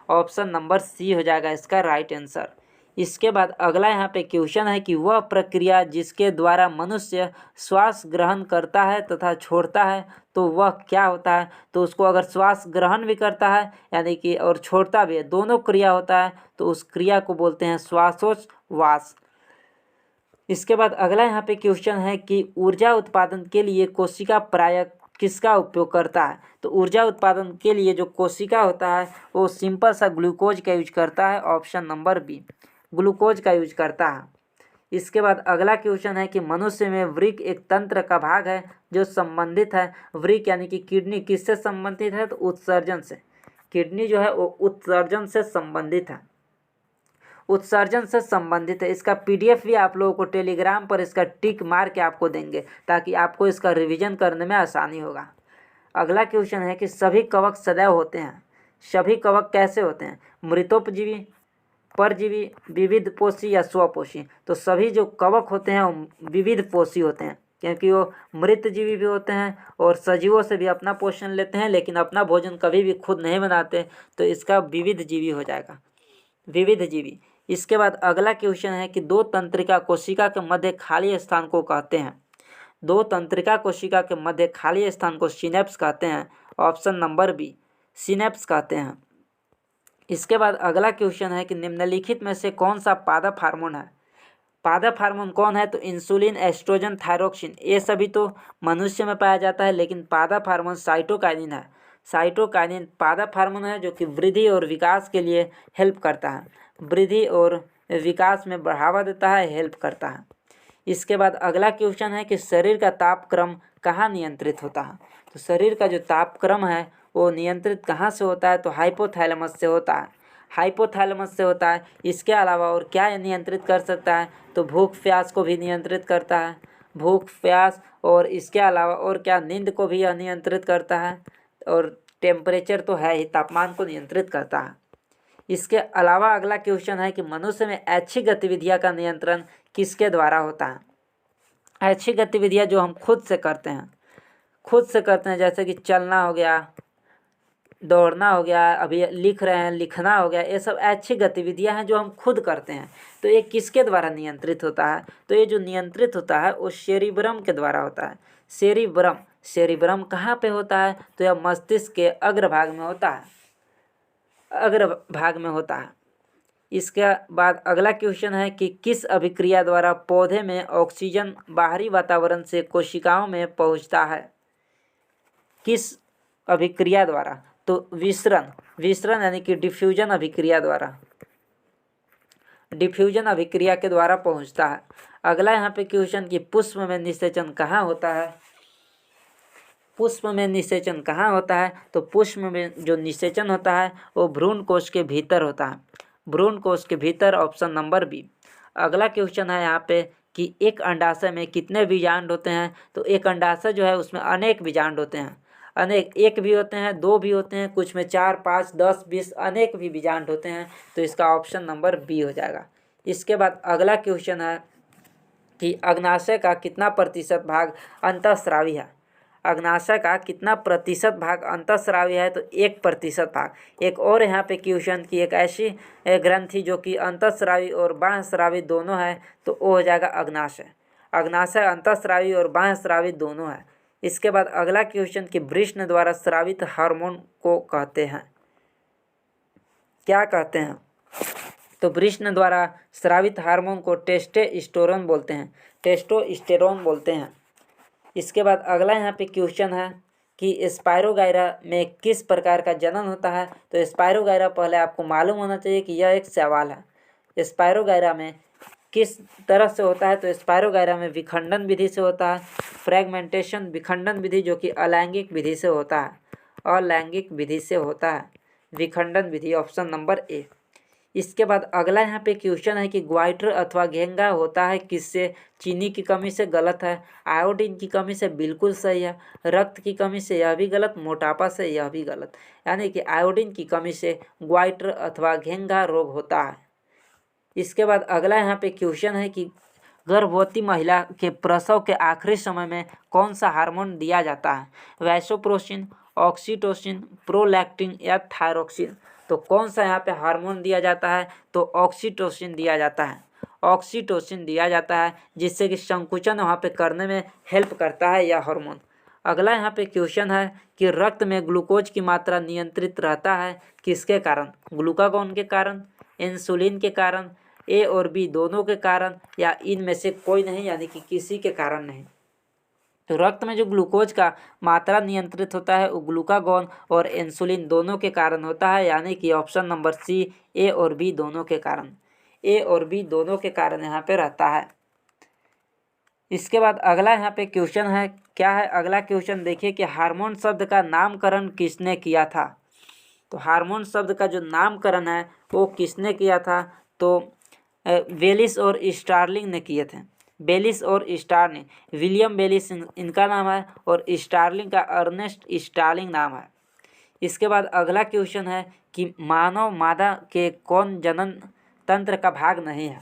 ऑप्शन नंबर सी हो जाएगा इसका राइट आंसर। इसके बाद अगला यहाँ पे क्वेश्चन है कि वह प्रक्रिया जिसके द्वारा मनुष्य श्वास ग्रहण करता है तथा छोड़ता है तो वह क्या होता है? तो उसको अगर श्वास ग्रहण भी करता है यानी कि और छोड़ता भी है, दोनों क्रिया होता है, तो उस क्रिया को बोलते हैं श्वासोच्छ्वास। इसके बाद अगला यहाँ पे क्वेश्चन है कि ऊर्जा उत्पादन के लिए कोशिका प्रायः किसका उपयोग करता है? तो ऊर्जा उत्पादन के लिए जो कोशिका होता है वो सिंपल सा ग्लूकोज का यूज करता है। ऑप्शन नंबर बी, ग्लूकोज का यूज करता है। इसके बाद अगला क्वेश्चन है कि मनुष्य में वृक्क एक तंत्र का भाग है जो संबंधित है, वृक्क यानी कि किडनी किससे संबंधित है? तो उत्सर्जन से। किडनी जो है वो उत्सर्जन से संबंधित है, उत्सर्जन से संबंधित है। इसका PDF भी आप लोगों को टेलीग्राम पर इसका टिक मार के आपको देंगे ताकि आपको इसका रिवीजन करने में आसानी होगा। अगला क्वेश्चन है कि सभी कवक सदैव होते हैं, सभी कवक कैसे होते हैं? मृतोपजीवी, परजीवी, विविध पोषी या स्वपोषी? तो सभी जो कवक होते हैं वो विविध पोषी होते हैं, क्योंकि वो मृतजीवी भी होते हैं और सजीवों से भी अपना पोषण लेते हैं, लेकिन अपना भोजन कभी भी खुद नहीं बनाते, तो इसका विविध जीवी हो जाएगा, विविध जीवी। इसके बाद अगला क्वेश्चन है कि दो तंत्रिका कोशिका के मध्य खाली स्थान को कहते हैं, दो तंत्रिका कोशिका के मध्य खाली स्थान को सिनेप्स कहते हैं। ऑप्शन नंबर बी, सिनेप्स कहते हैं। इसके बाद अगला क्वेश्चन है कि निम्नलिखित में से कौन सा पादप हार्मोन है? पादप हार्मोन कौन है? तो इंसुलिन, एस्ट्रोजन, थायरोक्सिन, ये सभी तो मनुष्य में पाया जाता है, लेकिन पादप हार्मोन साइटोकाइनिन है। साइटोकाइनिन पादप हार्मोन है जो कि वृद्धि और विकास के लिए हेल्प करता है, वृद्धि और विकास में बढ़ावा देता है, हेल्प करता है। इसके बाद अगला क्वेश्चन है कि शरीर का तापक्रम कहाँ नियंत्रित होता है? तो शरीर का जो तापक्रम है वो नियंत्रित कहाँ से होता है? तो हाइपोथैलेमस से होता है, हाइपोथैलेमस से होता है। इसके अलावा और क्या नियंत्रित कर सकता है? तो भूख प्यास को भी नियंत्रित करता है, भूख प्यास, और इसके अलावा और क्या? नींद को भी यह नियंत्रित करता है, और टेम्परेचर तो है ही, तापमान को नियंत्रित करता है। इसके अलावा अगला क्वेश्चन है कि मनुष्य में ऐच्छिक गतिविधियाँ का नियंत्रण किसके द्वारा होता है? ऐच्छिक गतिविधियाँ जो हम खुद से करते हैं, खुद से करते हैं, जैसे कि चलना हो गया, दौड़ना हो गया, अभी लिख रहे हैं, लिखना हो गया, ये सब ऐच्छिक गतिविधियां हैं जो हम खुद करते हैं। तो ये किसके द्वारा नियंत्रित होता है? तो ये जो नियंत्रित होता है वो सेरिब्रम के द्वारा होता है। सेरिब्रम, सेरिब्रम कहाँ पे होता है? तो यह मस्तिष्क के अग्रभाग में होता है, अग्रभाग में होता है। इसके बाद अगला क्वेश्चन है कि किस अभिक्रिया द्वारा पौधे में ऑक्सीजन बाहरी वातावरण से कोशिकाओं में पहुंचता है? किस अभिक्रिया द्वारा? तो विसरण, विसरण यानी कि डिफ्यूजन अभिक्रिया द्वारा, डिफ्यूजन अभिक्रिया के द्वारा पहुंचता है। अगला यहाँ पे क्वेश्चन कि पुष्प में निषेचन कहाँ होता है? पुष्प में निषेचन कहाँ होता है? तो पुष्प में जो निषेचन होता है वो भ्रूण कोश के भीतर होता है, भ्रूण कोश के भीतर, ऑप्शन नंबर बी। अगला क्वेश्चन है यहाँ पे कि एक अंडाशय में कितने बीजांड होते हैं? तो एक अंडाशय जो है उसमें अनेक बीजांड होते हैं, अनेक, एक भी होते हैं, दो भी होते हैं, कुछ में 4, 5, 10, 20 अनेक भी बीजांड होते हैं। तो इसका ऑप्शन नंबर बी हो जाएगा। इसके बाद अगला क्वेश्चन है कि अग्नाशय का कितना प्रतिशत भाग अंतःस्रावी है? अग्नाशय का कितना प्रतिशत भाग अंतःस्रावी है? तो 1% भाग। एक और यहाँ पे क्वेश्चन की एक ऐसी ग्रंथि जो कि अंतःस्रावी और बाह्यस्रावी दोनों है, तो वो हो जाएगा अग्नाशय। अग्नाशय अंतःस्रावी और बाह्यस्रावी दोनों है। इसके बाद अगला क्वेश्चन कि वृषण द्वारा स्रावित हार्मोन को कहते हैं, क्या कहते हैं? तो वृषण द्वारा स्रावित हार्मोन को टेस्टोस्टेरोन बोलते हैं, टेस्टोस्टेरोन बोलते हैं। इसके बाद अगला यहाँ पे क्वेश्चन है कि स्पायरोगाइरा में किस प्रकार का जनन होता है? तो स्पायरोगाइरा पहले आपको मालूम होना चाहिए कि यह एक सवाल है। स्पायरोगाइरा में किस तरह से होता है? तो स्पायरोगाइरा में विखंडन विधि से होता है, फ्रेगमेंटेशन विखंडन विधि जो कि अलैंगिक विधि से होता है, अलैंगिक विधि से होता है विखंडन विधि, ऑप्शन नंबर ए। इसके बाद अगला यहाँ पे क्वेश्चन है कि ग्वाइटर अथवा घेंगा होता है किससे? चीनी की कमी से, गलत है। आयोडीन की कमी से, बिल्कुल सही है। रक्त की कमी से, यह भी गलत। मोटापा से, यह भी गलत। यानी कि आयोडीन की कमी से ग्वाइटर अथवा घेंगा रोग होता है। इसके बाद अगला यहाँ पे क्वेश्चन है कि गर्भवती महिला के प्रसव के आखिरी समय में कौन सा हार्मोन दिया जाता है? वैसोप्रेसिन, ऑक्सीटोसिन, प्रोलैक्टिन या थायरोक्सिन? तो कौन सा यहाँ पे हार्मोन दिया जाता है? तो ऑक्सीटोसिन दिया जाता है, ऑक्सीटोसिन दिया जाता है, जिससे कि संकुचन वहाँ पे करने में हेल्प करता है यह हार्मोन। अगला यहाँ पे क्वेश्चन है कि रक्त में ग्लूकोज की मात्रा नियंत्रित रहता है किसके कारण? ग्लूकागॉन के कारण, इंसुलिन के कारण, ए और बी दोनों के कारण, या इनमें से कोई नहीं, यानी कि किसी के कारण नहीं। तो रक्त में जो ग्लूकोज का मात्रा नियंत्रित होता है वो ग्लूकागॉन और इंसुलिन दोनों के कारण होता है, यानी कि ऑप्शन नंबर सी, ए और बी दोनों के कारण, ए और बी दोनों के कारण यहाँ पे रहता है। इसके बाद अगला यहाँ पे क्वेश्चन है, क्या है अगला क्वेश्चन? देखिए कि हार्मोन शब्द का नामकरण किसने किया था? तो हार्मोन शब्द का जो नामकरण है वो किसने किया था? तो बेलिस और स्टार्लिंग ने किए थे, बेलिस और स्टार्लिंग। विलियम बेलिस इनका नाम है और स्टार्लिंग का अर्नेस्ट स्टार्लिंग नाम है। इसके बाद अगला क्वेश्चन है कि मानव मादा के कौन जनन तंत्र का भाग नहीं है?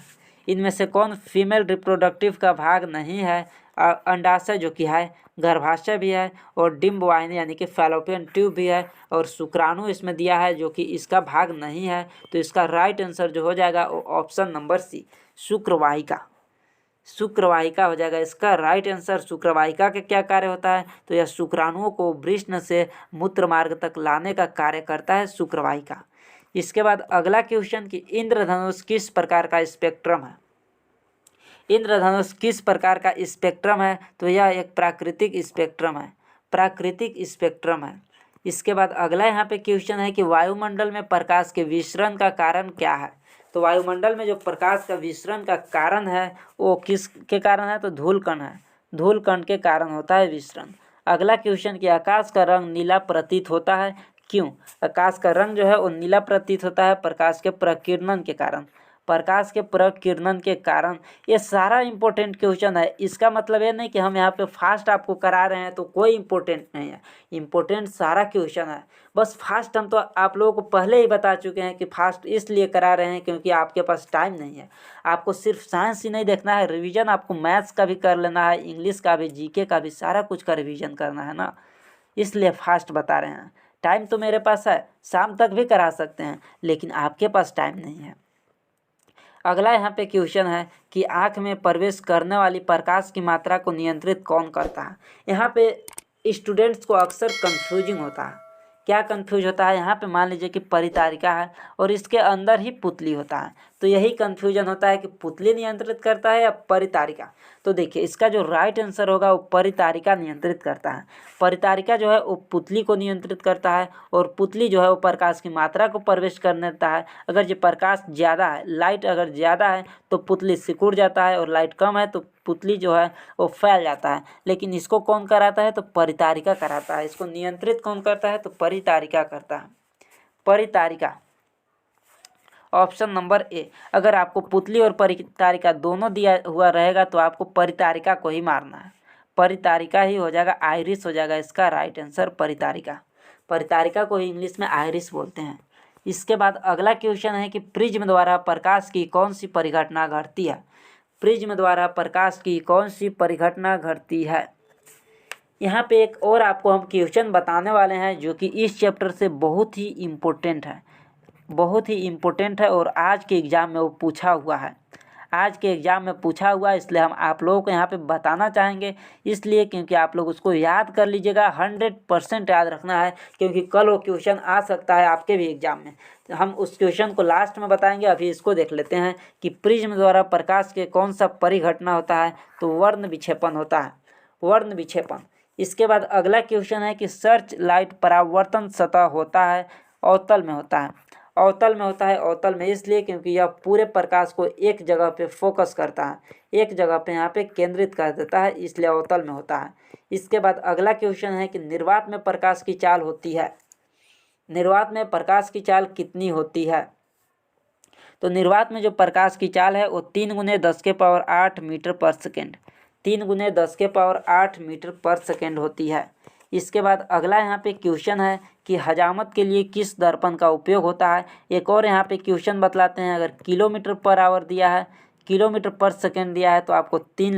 इनमें से कौन फीमेल रिप्रोडक्टिव का भाग नहीं है? अंडाशय जो कि है, गर्भाशय भी है, और डिम्ब वाहिनी यानी कि फैलोपियन ट्यूब भी है, और शुक्राणु इसमें दिया है जो कि इसका भाग नहीं है। तो इसका राइट आंसर जो हो जाएगा वो ऑप्शन नंबर सी, शुक्रवाहिका, शुक्रवाहिका हो जाएगा इसका राइट आंसर। शुक्रवाहिका का क्या कार्य होता है? तो यह शुक्राणुओं को वृषण से मूत्र मार्ग तक लाने का कार्य करता है शुक्रवाहिका। इसके बाद अगला क्वेश्चन कि इंद्रधनुष किस प्रकार का स्पेक्ट्रम है? इंद्रधनुष किस प्रकार का स्पेक्ट्रम है? तो यह एक प्राकृतिक स्पेक्ट्रम है, प्राकृतिक स्पेक्ट्रम है। इसके बाद अगला यहाँ पे क्वेश्चन है कि वायुमंडल में प्रकाश के विसरण का कारण क्या है? तो वायुमंडल में जो प्रकाश का विसरण का कारण है वो किसके कारण है? तो धूलकण है, धूलकण के कारण होता है विसरण। अगला क्वेश्चन कि आकाश का रंग नीला प्रतीत होता है, क्यों? आकाश का रंग जो है वो नीला प्रतीत होता है प्रकाश के प्रकीर्णन के कारण, प्रकाश के प्रकीर्णन के कारण। ये सारा इंपॉर्टेंट क्वेश्चन है। इसका मतलब ये नहीं कि हम यहाँ पे फास्ट आपको करा रहे हैं तो कोई इंपॉर्टेंट नहीं है, इंपॉर्टेंट सारा क्वेश्चन है। बस फास्ट हम तो आप लोगों को पहले ही बता चुके हैं कि फास्ट इसलिए करा रहे हैं क्योंकि आपके पास टाइम नहीं है। आपको सिर्फ साइंस ही नहीं देखना है, रिवीजन आपको मैथ्स का भी कर लेना है, इंग्लिश का भी, जीके का भी, सारा कुछ का रिवीजन करना है ना, इसलिए फास्ट बता रहे हैं। टाइम तो मेरे पास है, शाम तक भी करा सकते हैं, लेकिन आपके पास टाइम नहीं है। अगला यहाँ पे क्वेश्चन है कि आँख में प्रवेश करने वाली प्रकाश की मात्रा को नियंत्रित कौन करता है। यहाँ पे स्टूडेंट्स को अक्सर कंफ्यूजिंग होता है। क्या कंफ्यूज होता है, यहाँ पे मान लीजिए कि परितारिका है और इसके अंदर ही पुतली होता है, तो यही कंफ्यूजन होता है कि पुतली नियंत्रित करता है या परितारिका। तो देखिए इसका जो राइट आंसर होगा वो परितारिका नियंत्रित करता है। परितारिका जो है वो पुतली को नियंत्रित करता है और पुतली जो है वो प्रकाश की मात्रा को प्रवेश करने देता है। अगर जो प्रकाश ज़्यादा है, लाइट अगर ज़्यादा है तो पुतली सिकुड़ जाता है, और लाइट कम है तो पुतली जो है वो फैल जाता है। लेकिन इसको कौन कराता है, तो परितारिका कराता है। इसको नियंत्रित कौन करता है, तो परितारिका करता है। परितारिका, ऑप्शन नंबर ए। अगर आपको पुतली और परितारिका दोनों दिया हुआ रहेगा तो आपको परितारिका को ही मारना है। परितारिका ही हो जाएगा, आइरिस हो जाएगा इसका राइट आंसर परितारिका। परितारिका को ही इंग्लिश में आइरिस बोलते हैं। इसके बाद अगला क्वेश्चन है कि प्रिज्म द्वारा प्रकाश की कौन सी परिघटना घटती है। प्रिज्म द्वारा प्रकाश की कौन सी परिघटना घटती है। यहाँ पे एक और आपको हम क्वेश्चन बताने वाले हैं जो कि इस चैप्टर से बहुत ही इम्पोर्टेंट है, बहुत ही इम्पोर्टेंट है, और आज के एग्ज़ाम में वो पूछा हुआ है। आज के एग्ज़ाम में पूछा हुआ है, इसलिए हम आप लोगों को यहाँ पे बताना चाहेंगे, इसलिए क्योंकि आप लोग उसको याद कर लीजिएगा। 100% याद रखना है, क्योंकि कल वो क्वेश्चन आ सकता है आपके भी एग्ज़ाम में। तो हम उस क्वेश्चन को लास्ट में बताएंगे। अभी इसको देख लेते हैं कि प्रिज्म द्वारा प्रकाश के कौन सा परिघटना होता है, तो वर्ण विक्षेपण होता है, वर्ण विक्षेपण। इसके बाद अगला क्वेश्चन है कि सर्च लाइट परावर्तन सतह होता है अवतल में होता है। अवतल में होता है, अवतल में इसलिए क्योंकि यह पूरे प्रकाश को एक जगह पे फोकस करता है, एक जगह पे यहाँ पे केंद्रित कर देता है, इसलिए अवतल में होता है। इसके बाद अगला क्वेश्चन है कि निर्वात में प्रकाश की चाल होती है। निर्वात में प्रकाश की चाल कितनी होती है। तो निर्वात में जो प्रकाश की चाल है वो 3 × 10⁸ मीटर पर सेकेंड, 3 × 10⁸ मीटर पर सेकेंड होती है। इसके बाद अगला यहाँ पे क्वेश्चन है कि हजामत के लिए किस दर्पण का उपयोग होता है। एक और यहाँ पे क्वेश्चन बतलाते हैं। अगर किलोमीटर पर आवर दिया है, किलोमीटर पर सेकेंड दिया है तो आपको 3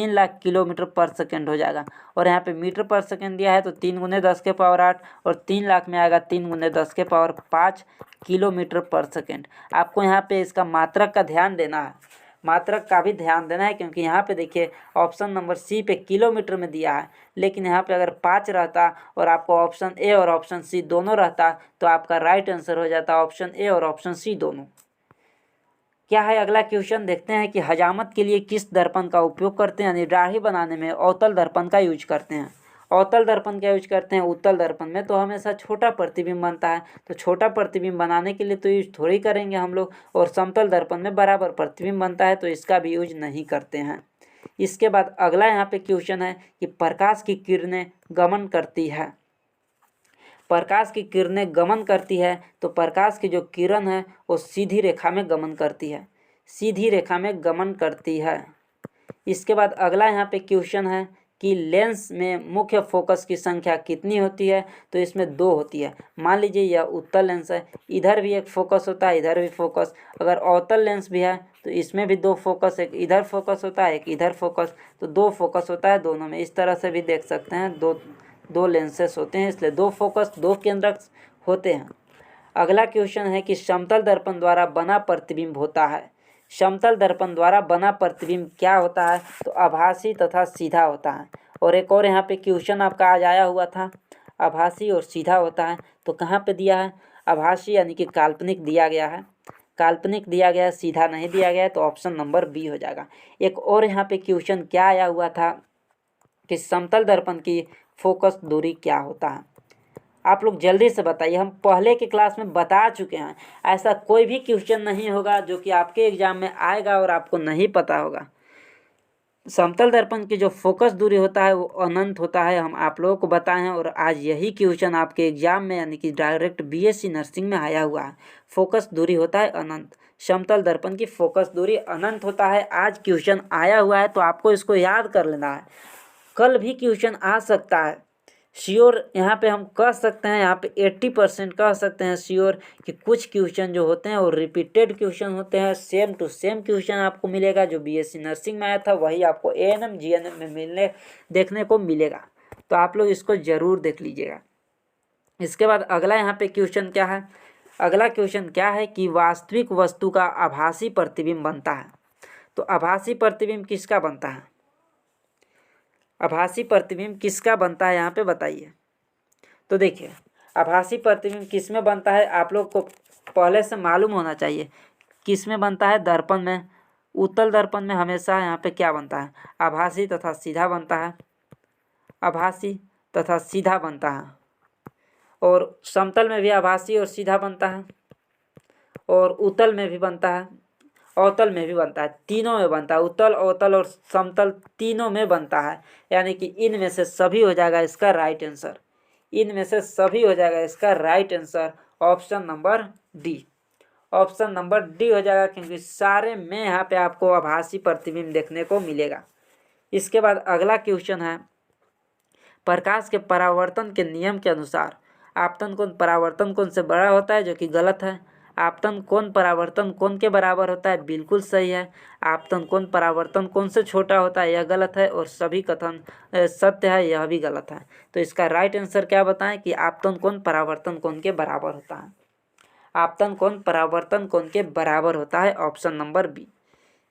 लाख किलोमीटर पर सेकेंड हो जाएगा। और यहाँ पे मीटर पर सेकेंड दिया है तो 3 × 10⁸ और 3 लाख में आएगा 3 × 10⁵ किलोमीटर पर सेकेंड। आपको यहाँ पे इसका मात्रक का ध्यान देना है, मात्रक का भी ध्यान देना है, क्योंकि यहाँ पे देखिए ऑप्शन नंबर सी पे किलोमीटर में दिया है, लेकिन यहाँ पे अगर 5 रहता और आपको ऑप्शन ए और ऑप्शन सी दोनों रहता तो आपका राइट आंसर हो जाता ऑप्शन ए और ऑप्शन सी दोनों। क्या है अगला क्वेश्चन, देखते हैं कि हजामत के लिए किस दर्पण का उपयोग करते हैं। यानी दाढ़ी बनाने में अवतल दर्पण का यूज करते हैं। अवतल दर्पण का यूज करते हैं। उत्तल दर्पण में तो हमेशा छोटा प्रतिबिंब बनता है, तो छोटा प्रतिबिंब बनाने के लिए तो यूज थोड़ी करेंगे हम लोग। और समतल दर्पण में बराबर प्रतिबिंब बनता है, तो इसका भी यूज नहीं करते हैं। इसके बाद अगला यहाँ पे क्वेश्चन है कि प्रकाश की किरणें गमन करती है। प्रकाश की किरणें गमन करती है तो प्रकाश की जो किरण है वो सीधी रेखा में गमन करती है, सीधी रेखा में गमन करती है। इसके बाद अगला यहाँ पे क्वेश्चन है कि लेंस में मुख्य फोकस की संख्या कितनी होती है। तो इसमें 2 होती है। मान लीजिए यह उत्तल लेंस है, इधर भी एक फोकस होता है, इधर भी फोकस। अगर अवतल लेंस भी है तो इसमें भी 2 फोकस, एक इधर फोकस होता है, एक इधर फोकस, तो 2 फोकस होता है दोनों में। इस तरह से भी देख सकते हैं, दो लेंसेस होते हैं, इसलिए 2 फोकस 2 केंद्रक होते हैं। अगला क्वेश्चन है कि समतल दर्पण द्वारा बना प्रतिबिंब होता है। समतल दर्पण द्वारा बना प्रतिबिंब क्या होता है, तो आभासी तथा सीधा होता है। और एक और यहाँ पे क्वेश्चन आपका आज आया हुआ था, आभासी और सीधा होता है, तो कहाँ पे दिया है, आभासी यानी कि काल्पनिक दिया गया है, काल्पनिक दिया गया है, सीधा नहीं दिया गया है, तो ऑप्शन नंबर बी हो जाएगा। एक और यहाँ पे क्वेश्चन क्या आया हुआ था कि समतल दर्पण की फोकस दूरी क्या होता है। आप लोग जल्दी से बताइए, हम पहले के क्लास में बता चुके हैं। ऐसा कोई भी क्वेश्चन नहीं होगा जो कि आपके एग्जाम में आएगा और आपको नहीं पता होगा। समतल दर्पण की जो फोकस दूरी होता है वो अनंत होता है, हम आप लोगों को बताए हैं। और आज यही क्वेश्चन आपके एग्जाम में यानी कि डायरेक्ट बीएससी नर्सिंग में आया हुआ है। फोकस दूरी होता है अनंत, समतल दर्पण की फोकस दूरी अनंत होता है। आज क्वेश्चन आया हुआ है तो आपको इसको याद कर लेना है, कल भी क्वेश्चन आ सकता है श्योर। यहाँ पे हम कह सकते हैं, यहाँ पे 80% कह सकते हैं श्योर कि कुछ क्वेश्चन जो होते हैं वो रिपीटेड क्वेश्चन होते हैं। सेम टू सेम क्वेश्चन आपको मिलेगा, जो बीएससी नर्सिंग में आया था वही आपको एएनएम जीएनएम में देखने को मिलेगा। तो आप लोग इसको ज़रूर देख लीजिएगा। इसके बाद अगला यहाँ पे क्वेश्चन क्या है, अगला क्वेश्चन क्या है कि वास्तविक वस्तु का आभासी प्रतिबिंब बनता है। तो आभासी प्रतिबिंब किसका बनता है, आभासी प्रतिबिंब किसका बनता है यहाँ पे बताइए। तो देखिए आभासी प्रतिबिंब किस में बनता है, आप लोग को पहले से मालूम होना चाहिए किस में बनता है, दर्पण में। उत्तल दर्पण में हमेशा यहाँ पे क्या बनता है, आभासी तथा सीधा बनता है, आभासी तथा सीधा बनता है। और समतल में भी आभासी और सीधा बनता है, और उत्तल में भी बनता है, अवतल में भी बनता है, तीनों में बनता है। उत्तल, अवतल और समतल तीनों में बनता है। यानी कि इनमें से सभी हो जाएगा इसका राइट आंसर, इनमें से सभी हो जाएगा इसका right answer option number D, option number D हो जाएगा, क्योंकि सारे में यहाँ पे आपको आभासी प्रतिबिंब देखने को मिलेगा। इसके बाद अगला क्वेश्चन है, प्रकाश के परावर्तन के नियम के अनुसार आपतन कोण परावर्तन कोण से बड़ा होता है, जो कि गलत है। आपतन कोण परावर्तन कोण के बराबर होता है, बिल्कुल सही है। आपतन कोण परावर्तन कोण से छोटा होता है, यह गलत है। और सभी कथन सत्य है, यह भी गलत है। तो इसका राइट आंसर क्या बताएं कि आपतन कोण परावर्तन कोण के बराबर होता है, आपतन कोण परावर्तन कोण के बराबर होता है, ऑप्शन नंबर बी।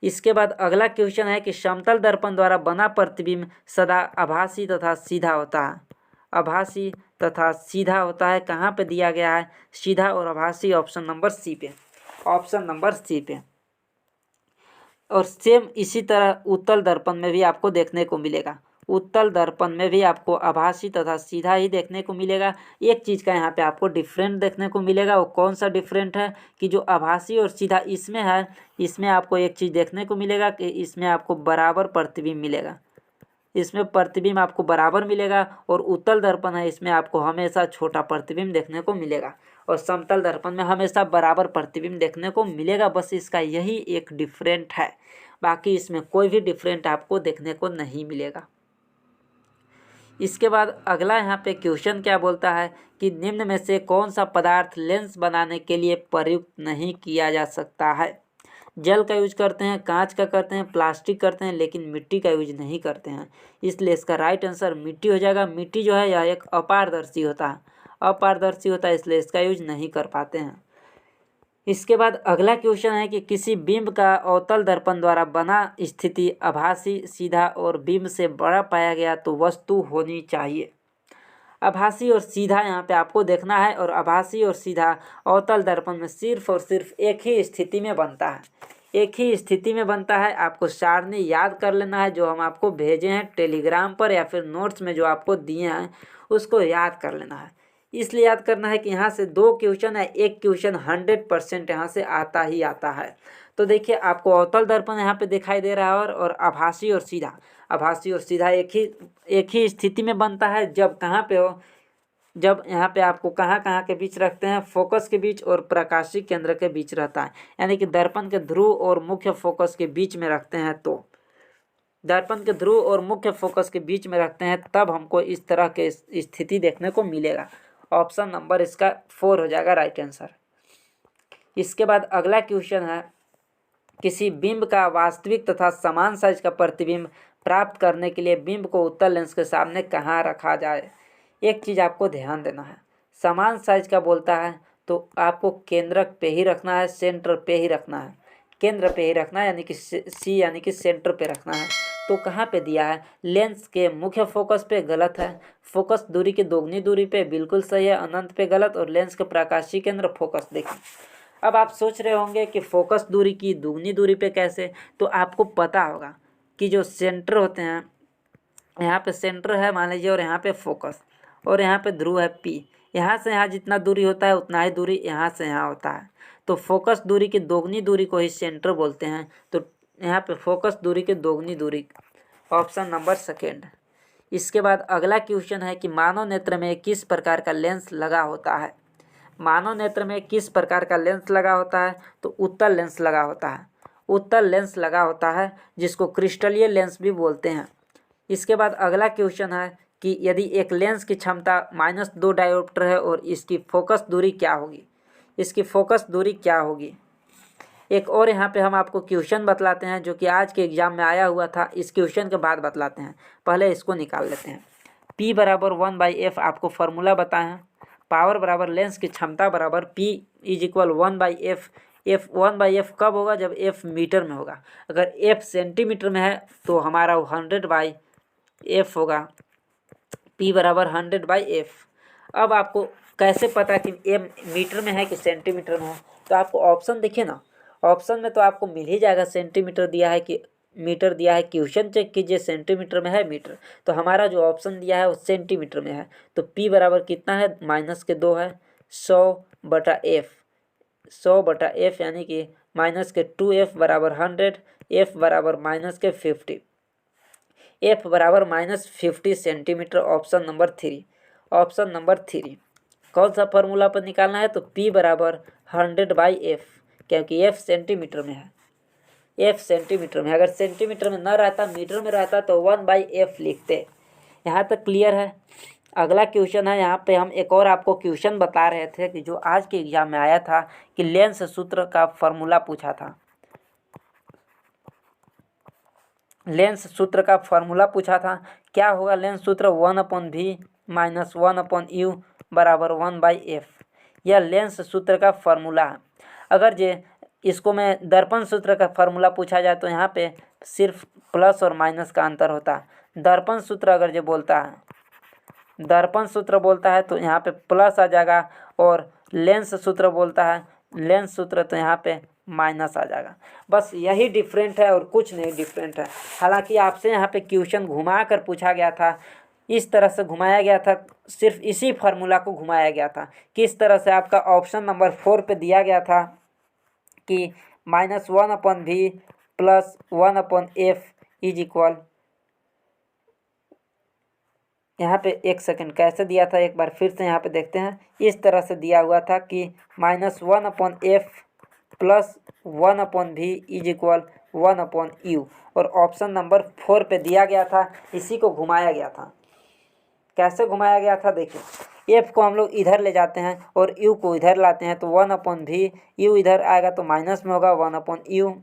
इसके बाद अगला क्वेश्चन है कि समतल दर्पण द्वारा बना प्रतिबिंब सदा आभासी तथा सीधा होता है, आभासी तथा सीधा होता है। कहाँ पे दिया गया है, सीधा और आभासी, ऑप्शन नंबर सी पे, ऑप्शन नंबर सी पे। और सेम इसी तरह उत्तल दर्पण में भी आपको देखने को मिलेगा, उत्तल दर्पण में भी आपको आभासी तथा सीधा ही देखने को मिलेगा। एक चीज़ का यहाँ पे आपको डिफरेंट देखने को मिलेगा, वो कौन सा डिफरेंट है कि जो आभासी और सीधा इसमें है, इसमें आपको एक चीज़ देखने को मिलेगा कि इसमें आपको बराबर प्रतिबिंब मिलेगा, इसमें प्रतिबिंब आपको बराबर मिलेगा। और उत्तल दर्पण है, इसमें आपको हमेशा छोटा प्रतिबिंब देखने को मिलेगा, और समतल दर्पण में हमेशा बराबर प्रतिबिंब देखने को मिलेगा। बस इसका यही एक डिफरेंट है, बाकी इसमें कोई भी डिफरेंट आपको देखने को नहीं मिलेगा। इसके बाद अगला यहाँ पे क्वेश्चन क्या बोलता है कि निम्न में से कौन सा पदार्थ लेंस बनाने के लिए प्रयुक्त नहीं किया जा सकता है। जल का यूज करते हैं, कांच का करते हैं, प्लास्टिक करते हैं, लेकिन मिट्टी का यूज नहीं करते हैं। इसलिए इसका राइट आंसर मिट्टी हो जाएगा। मिट्टी जो है यह एक अपारदर्शी होता है, अपारदर्शी होता है, इसलिए इसका यूज नहीं कर पाते हैं। इसके बाद अगला क्वेश्चन है कि किसी बिंब का अवतल दर्पण द्वारा बना स्थिति आभासी, सीधा और बिंब से बड़ा पाया गया तो वस्तु होनी चाहिए। आभासी और सीधा यहाँ पे आपको देखना है, और आभासी और सीधा अवतल दर्पण में सिर्फ और सिर्फ एक ही स्थिति में बनता है, एक ही स्थिति में बनता है। आपको सारणी याद कर लेना है, जो हम आपको भेजे हैं टेलीग्राम पर या फिर नोट्स में जो आपको दिए हैं उसको याद कर लेना है। इसलिए याद करना है कि यहाँ से 2 क्वेश्चन है, एक क्वेश्चन 100% यहाँ से आता ही आता है। तो देखिए आपको अवतल दर्पण यहाँ पे दिखाई दे रहा है, और आभासी और सीधा, आभासी और सीधा एक ही स्थिति में बनता है। जब कहाँ पे हो, जब यहाँ पे आपको कहाँ कहाँ के बीच रखते हैं, फोकस के बीच और प्रकाशीय केंद्र के बीच रहता है, यानी कि दर्पण के ध्रुव और मुख्य फोकस के बीच में रखते हैं। तो दर्पण के ध्रुव और मुख्य फोकस के बीच में रखते हैं, तब हमको इस तरह के स्थिति देखने को मिलेगा। ऑप्शन नंबर इसका 4 हो जाएगा राइट आंसर। इसके बाद अगला क्वेश्चन है, किसी बिंब का वास्तविक तथा समान साइज का प्रतिबिंब प्राप्त करने के लिए बिंब को उत्तल लेंस के सामने कहाँ रखा जाए। एक चीज़ आपको ध्यान देना है, समान साइज का बोलता है तो आपको केंद्रक पे ही रखना है, सेंटर पे ही रखना है, केंद्र पे ही रखना है, यानी कि सी यानी कि सेंटर पे रखना है। तो कहाँ पे दिया है, लेंस के मुख्य फोकस पे गलत है, फोकस दूरी की दोगुनी दूरी पे बिल्कुल सही है, अनंत पे गलत, और लेंस के प्रकाशीय केंद्र फोकस। देखिए अब आप सोच रहे होंगे कि फोकस दूरी की दोगुनी दूरी पे कैसे, तो आपको पता होगा कि जो सेंटर होते हैं, यहाँ पे सेंटर है मान लीजिए, और यहाँ पे फोकस, और यहाँ पे ध्रुव है पी। यहाँ से यहाँ जितना दूरी होता है उतना ही दूरी यहाँ से यहाँ होता है। तो फोकस दूरी की दोगुनी दूरी को ही सेंटर बोलते हैं। तो यहाँ पे फोकस दूरी की दोगुनी दूरी, ऑप्शन नंबर सेकेंड। इसके बाद अगला क्वेश्चन है कि मानव नेत्र में किस प्रकार का लेंस लगा होता है। मानव नेत्र में किस प्रकार का लेंस लगा होता है, तो उत्तल लेंस लगा होता है, उत्तल लेंस लगा होता है, जिसको क्रिस्टलीय लेंस भी बोलते हैं। इसके बाद अगला क्वेश्चन है कि यदि एक लेंस की क्षमता -2 डायोप्टर है और इसकी फोकस दूरी क्या होगी, इसकी फोकस दूरी क्या होगी। एक और यहाँ पे हम आपको क्वेश्चन बतलाते हैं, जो कि आज के एग्जाम में आया हुआ था। इस क्वेश्चन के बाद बतलाते हैं, पहले इसको निकाल लेते हैं। P = 1/f आपको फार्मूला बताए हैं, पावर बराबर लेंस की क्षमता बराबर P is equal 1/f। F 1/f कब होगा? जब f मीटर में होगा। अगर f सेंटीमीटर में है तो हमारा 100/f होगा। P बराबर 100/f। अब आपको कैसे पता कि m मीटर में है कि सेंटीमीटर में है? तो आपको ऑप्शन देखिए ना, ऑप्शन में तो आपको मिल ही जाएगा, सेंटीमीटर दिया है कि मीटर दिया है। क्वेश्चन चेक कीजिए, सेंटीमीटर में है मीटर, तो हमारा जो ऑप्शन दिया है वो सेंटीमीटर में है। तो P बराबर कितना है? -2 है, 100/f। 100/f यानी कि -2f बराबर 100, f बराबर -50, f बराबर -50 centimetre. Option number 3। Option number 3 कौन सा फॉर्मूला पर निकालना है? तो P बराबर 100/f, क्योंकि f सेंटीमीटर में है। f सेंटीमीटर में, अगर सेंटीमीटर में न रहता मीटर में रहता तो 1/f लिखते। यहाँ तक क्लियर है? अगला क्वेश्चन है, यहाँ पे हम एक और आपको क्वेश्चन बता रहे थे कि जो आज के एग्जाम में आया था कि लेंस सूत्र का फॉर्मूला पूछा था। लेंस सूत्र का फॉर्मूला पूछा था, क्या होगा लेंस सूत्र? 1/v - 1/u बराबर 1/f। यह लेंस सूत्र का फॉर्मूला है। अगर इसको मैं दर्पण सूत्र का फॉर्मूला पूछा जाए तो यहाँ पे सिर्फ प्लस और माइनस का अंतर होता है। दर्पण सूत्र अगर बोलता है, दर्पण सूत्र बोलता है तो यहाँ पे प्लस आ जाएगा, और लेंस सूत्र बोलता है, लेंस सूत्र तो यहाँ पे माइनस आ जाएगा। बस यही डिफरेंट है और कुछ नहीं डिफरेंट है। हालांकि आपसे यहाँ पे क्वेश्चन घुमा कर पूछा गया था, इस तरह से घुमाया गया था, सिर्फ इसी फार्मूला को घुमाया गया था। किस तरह से? आपका ऑप्शन नंबर 4 पे दिया गया था कि -1/v + 1/f इज इक्वल, यहाँ पे एक सेकंड कैसे दिया था एक बार फिर से यहाँ पे देखते हैं। इस तरह से दिया हुआ था कि -1/f + 1/v is equal 1/u, और ऑप्शन नंबर 4 पे दिया गया था, इसी को घुमाया गया था। कैसे घुमाया गया था? देखिए, f को हम लोग इधर ले जाते हैं और u को इधर लाते हैं, तो 1/v, u इधर आएगा तो माइनस में होगा 1/u,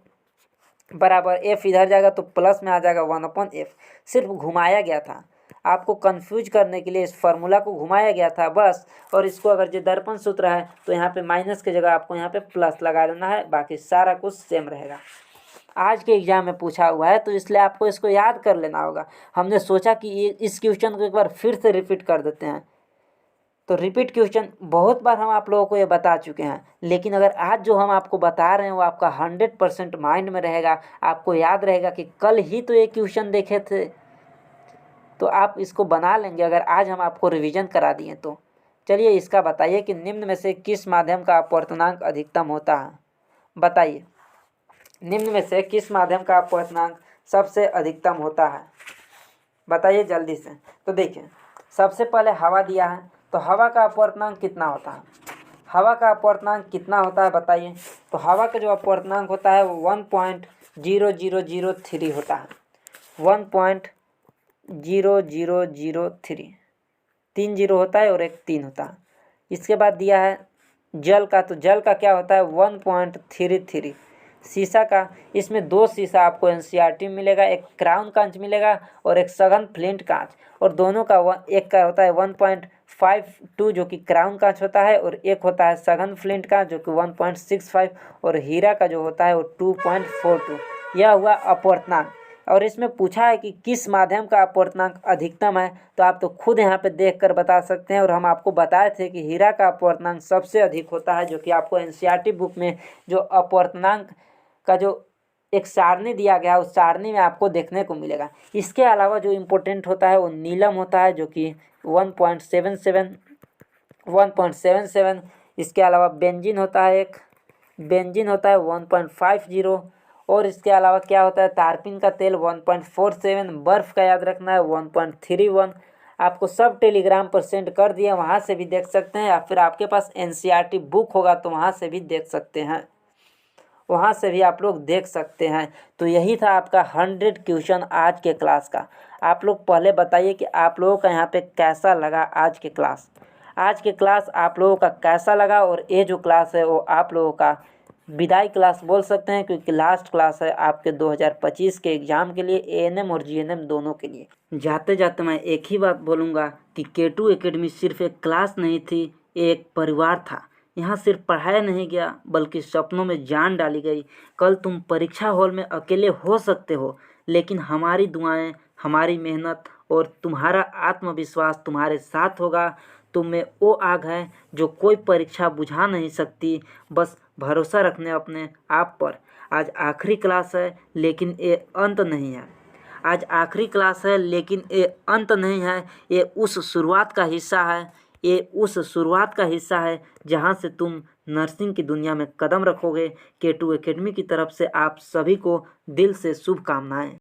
बराबर f इधर जाएगा तो प्लस में आ जाएगा 1/f। सिर्फ घुमाया गया था, आपको कंफ्यूज करने के लिए इस फार्मूला को घुमाया गया था बस। और इसको अगर जो दर्पण सूत्र है तो यहाँ पे माइनस की जगह आपको यहाँ पे प्लस लगा देना है, बाकी सारा कुछ सेम रहेगा। आज के एग्जाम में पूछा हुआ है तो इसलिए आपको इसको याद कर लेना होगा। हमने सोचा कि इस क्वेश्चन को एक बार फिर से रिपीट कर देते हैं। तो रिपीट क्वेश्चन बहुत बार हम आप लोगों को ये बता चुके हैं, लेकिन अगर आज जो हम आपको बता रहे हैं वो आपका 100% माइंड में रहेगा, आपको याद रहेगा कि कल ही तो ये क्वेश्चन देखे थे, तो आप इसको बना लेंगे अगर आज हम आपको रिवीजन करा दिए तो। चलिए इसका बताइए कि निम्न में से किस माध्यम का अपवर्तनांक अधिकतम होता है? बताइए, निम्न में से किस माध्यम का अपवर्तनांक सबसे अधिकतम होता है? बताइए जल्दी से। तो देखिए, सबसे पहले हवा दिया है, तो हवा का अपवर्तनांक कितना होता है? हवा का अपवर्तनांक कितना होता है बताइए? तो हवा का जो अपवर्तनांक होता है वो 1.0003 होता है। 1.0003, 3 जीरो होता है और एक 3 होता है। इसके बाद दिया है जल का, तो जल का क्या होता है? 1.33। शीशा का, इसमें 2 शीशा आपको एनसीईआरटी में मिलेगा, एक क्राउन कांच मिलेगा और एक सघन फ्लिंट कांच, और दोनों का एक का होता है 1.52 जो कि क्राउन कांच होता है, और एक होता है सघन फ्लिंट कांच जो कि 1.65, और हीरा का जो होता है वो 2.42। यह हुआ अपवर्तनांक। और इसमें पूछा है कि किस माध्यम का अपवर्तनांक अधिकतम है, तो आप तो खुद यहाँ पे देखकर बता सकते हैं। और हम आपको बताए थे कि हीरा का अपवर्तनांक सबसे अधिक होता है, जो कि आपको एनसीईआरटी बुक में जो अपवर्तनांक का जो एक सारणी दिया गया है उस सारणी में आपको देखने को मिलेगा। इसके अलावा जो इम्पोर्टेंट होता है वो नीलम होता है, जो कि 1.77। इसके अलावा बेंजीन होता है, एक बेंजीन होता है 1.50, और इसके अलावा क्या होता है? तारपीन का तेल 1.47, बर्फ़ का याद रखना है 1.31। आपको सब टेलीग्राम पर सेंड कर दिया, वहाँ से भी देख सकते हैं, या फिर आपके पास एनसीईआरटी बुक होगा तो वहाँ से भी देख सकते हैं, वहाँ से भी आप लोग देख सकते हैं। तो यही था आपका 100 क्वेश्चन आज के क्लास का। आप लोग पहले बताइए कि आप लोगों का यहाँ पे कैसा लगा आज के क्लास। आज के क्लास आप लोगों का कैसा लगा, और ये जो क्लास है वो आप लोगों का विदाई क्लास बोल सकते हैं, क्योंकि लास्ट क्लास है आपके 2025 के एग्ज़ाम के लिए, एएनएम और जीएनएम दोनों के लिए। जाते जाते मैं एक ही बात बोलूँगा कि K2 एकेडमी सिर्फ एक क्लास नहीं थी, एक परिवार था। यहाँ सिर्फ पढ़ाया नहीं गया बल्कि सपनों में जान डाली गई। कल तुम परीक्षा हॉल में अकेले हो सकते हो, लेकिन हमारी दुआएं, हमारी मेहनत और तुम्हारा आत्मविश्वास तुम्हारे साथ होगा। तुम में वो आग है जो कोई परीक्षा बुझा नहीं सकती। बस भरोसा रखने अपने आप पर। आज आखिरी क्लास है लेकिन ये अंत नहीं है। आज आखिरी क्लास है लेकिन ये अंत नहीं है। ये उस शुरुआत का हिस्सा है। ये उस शुरुआत का हिस्सा है जहाँ से तुम नर्सिंग की दुनिया में कदम रखोगे। K2 एकेडमी की तरफ से आप सभी को दिल से शुभकामनाएं।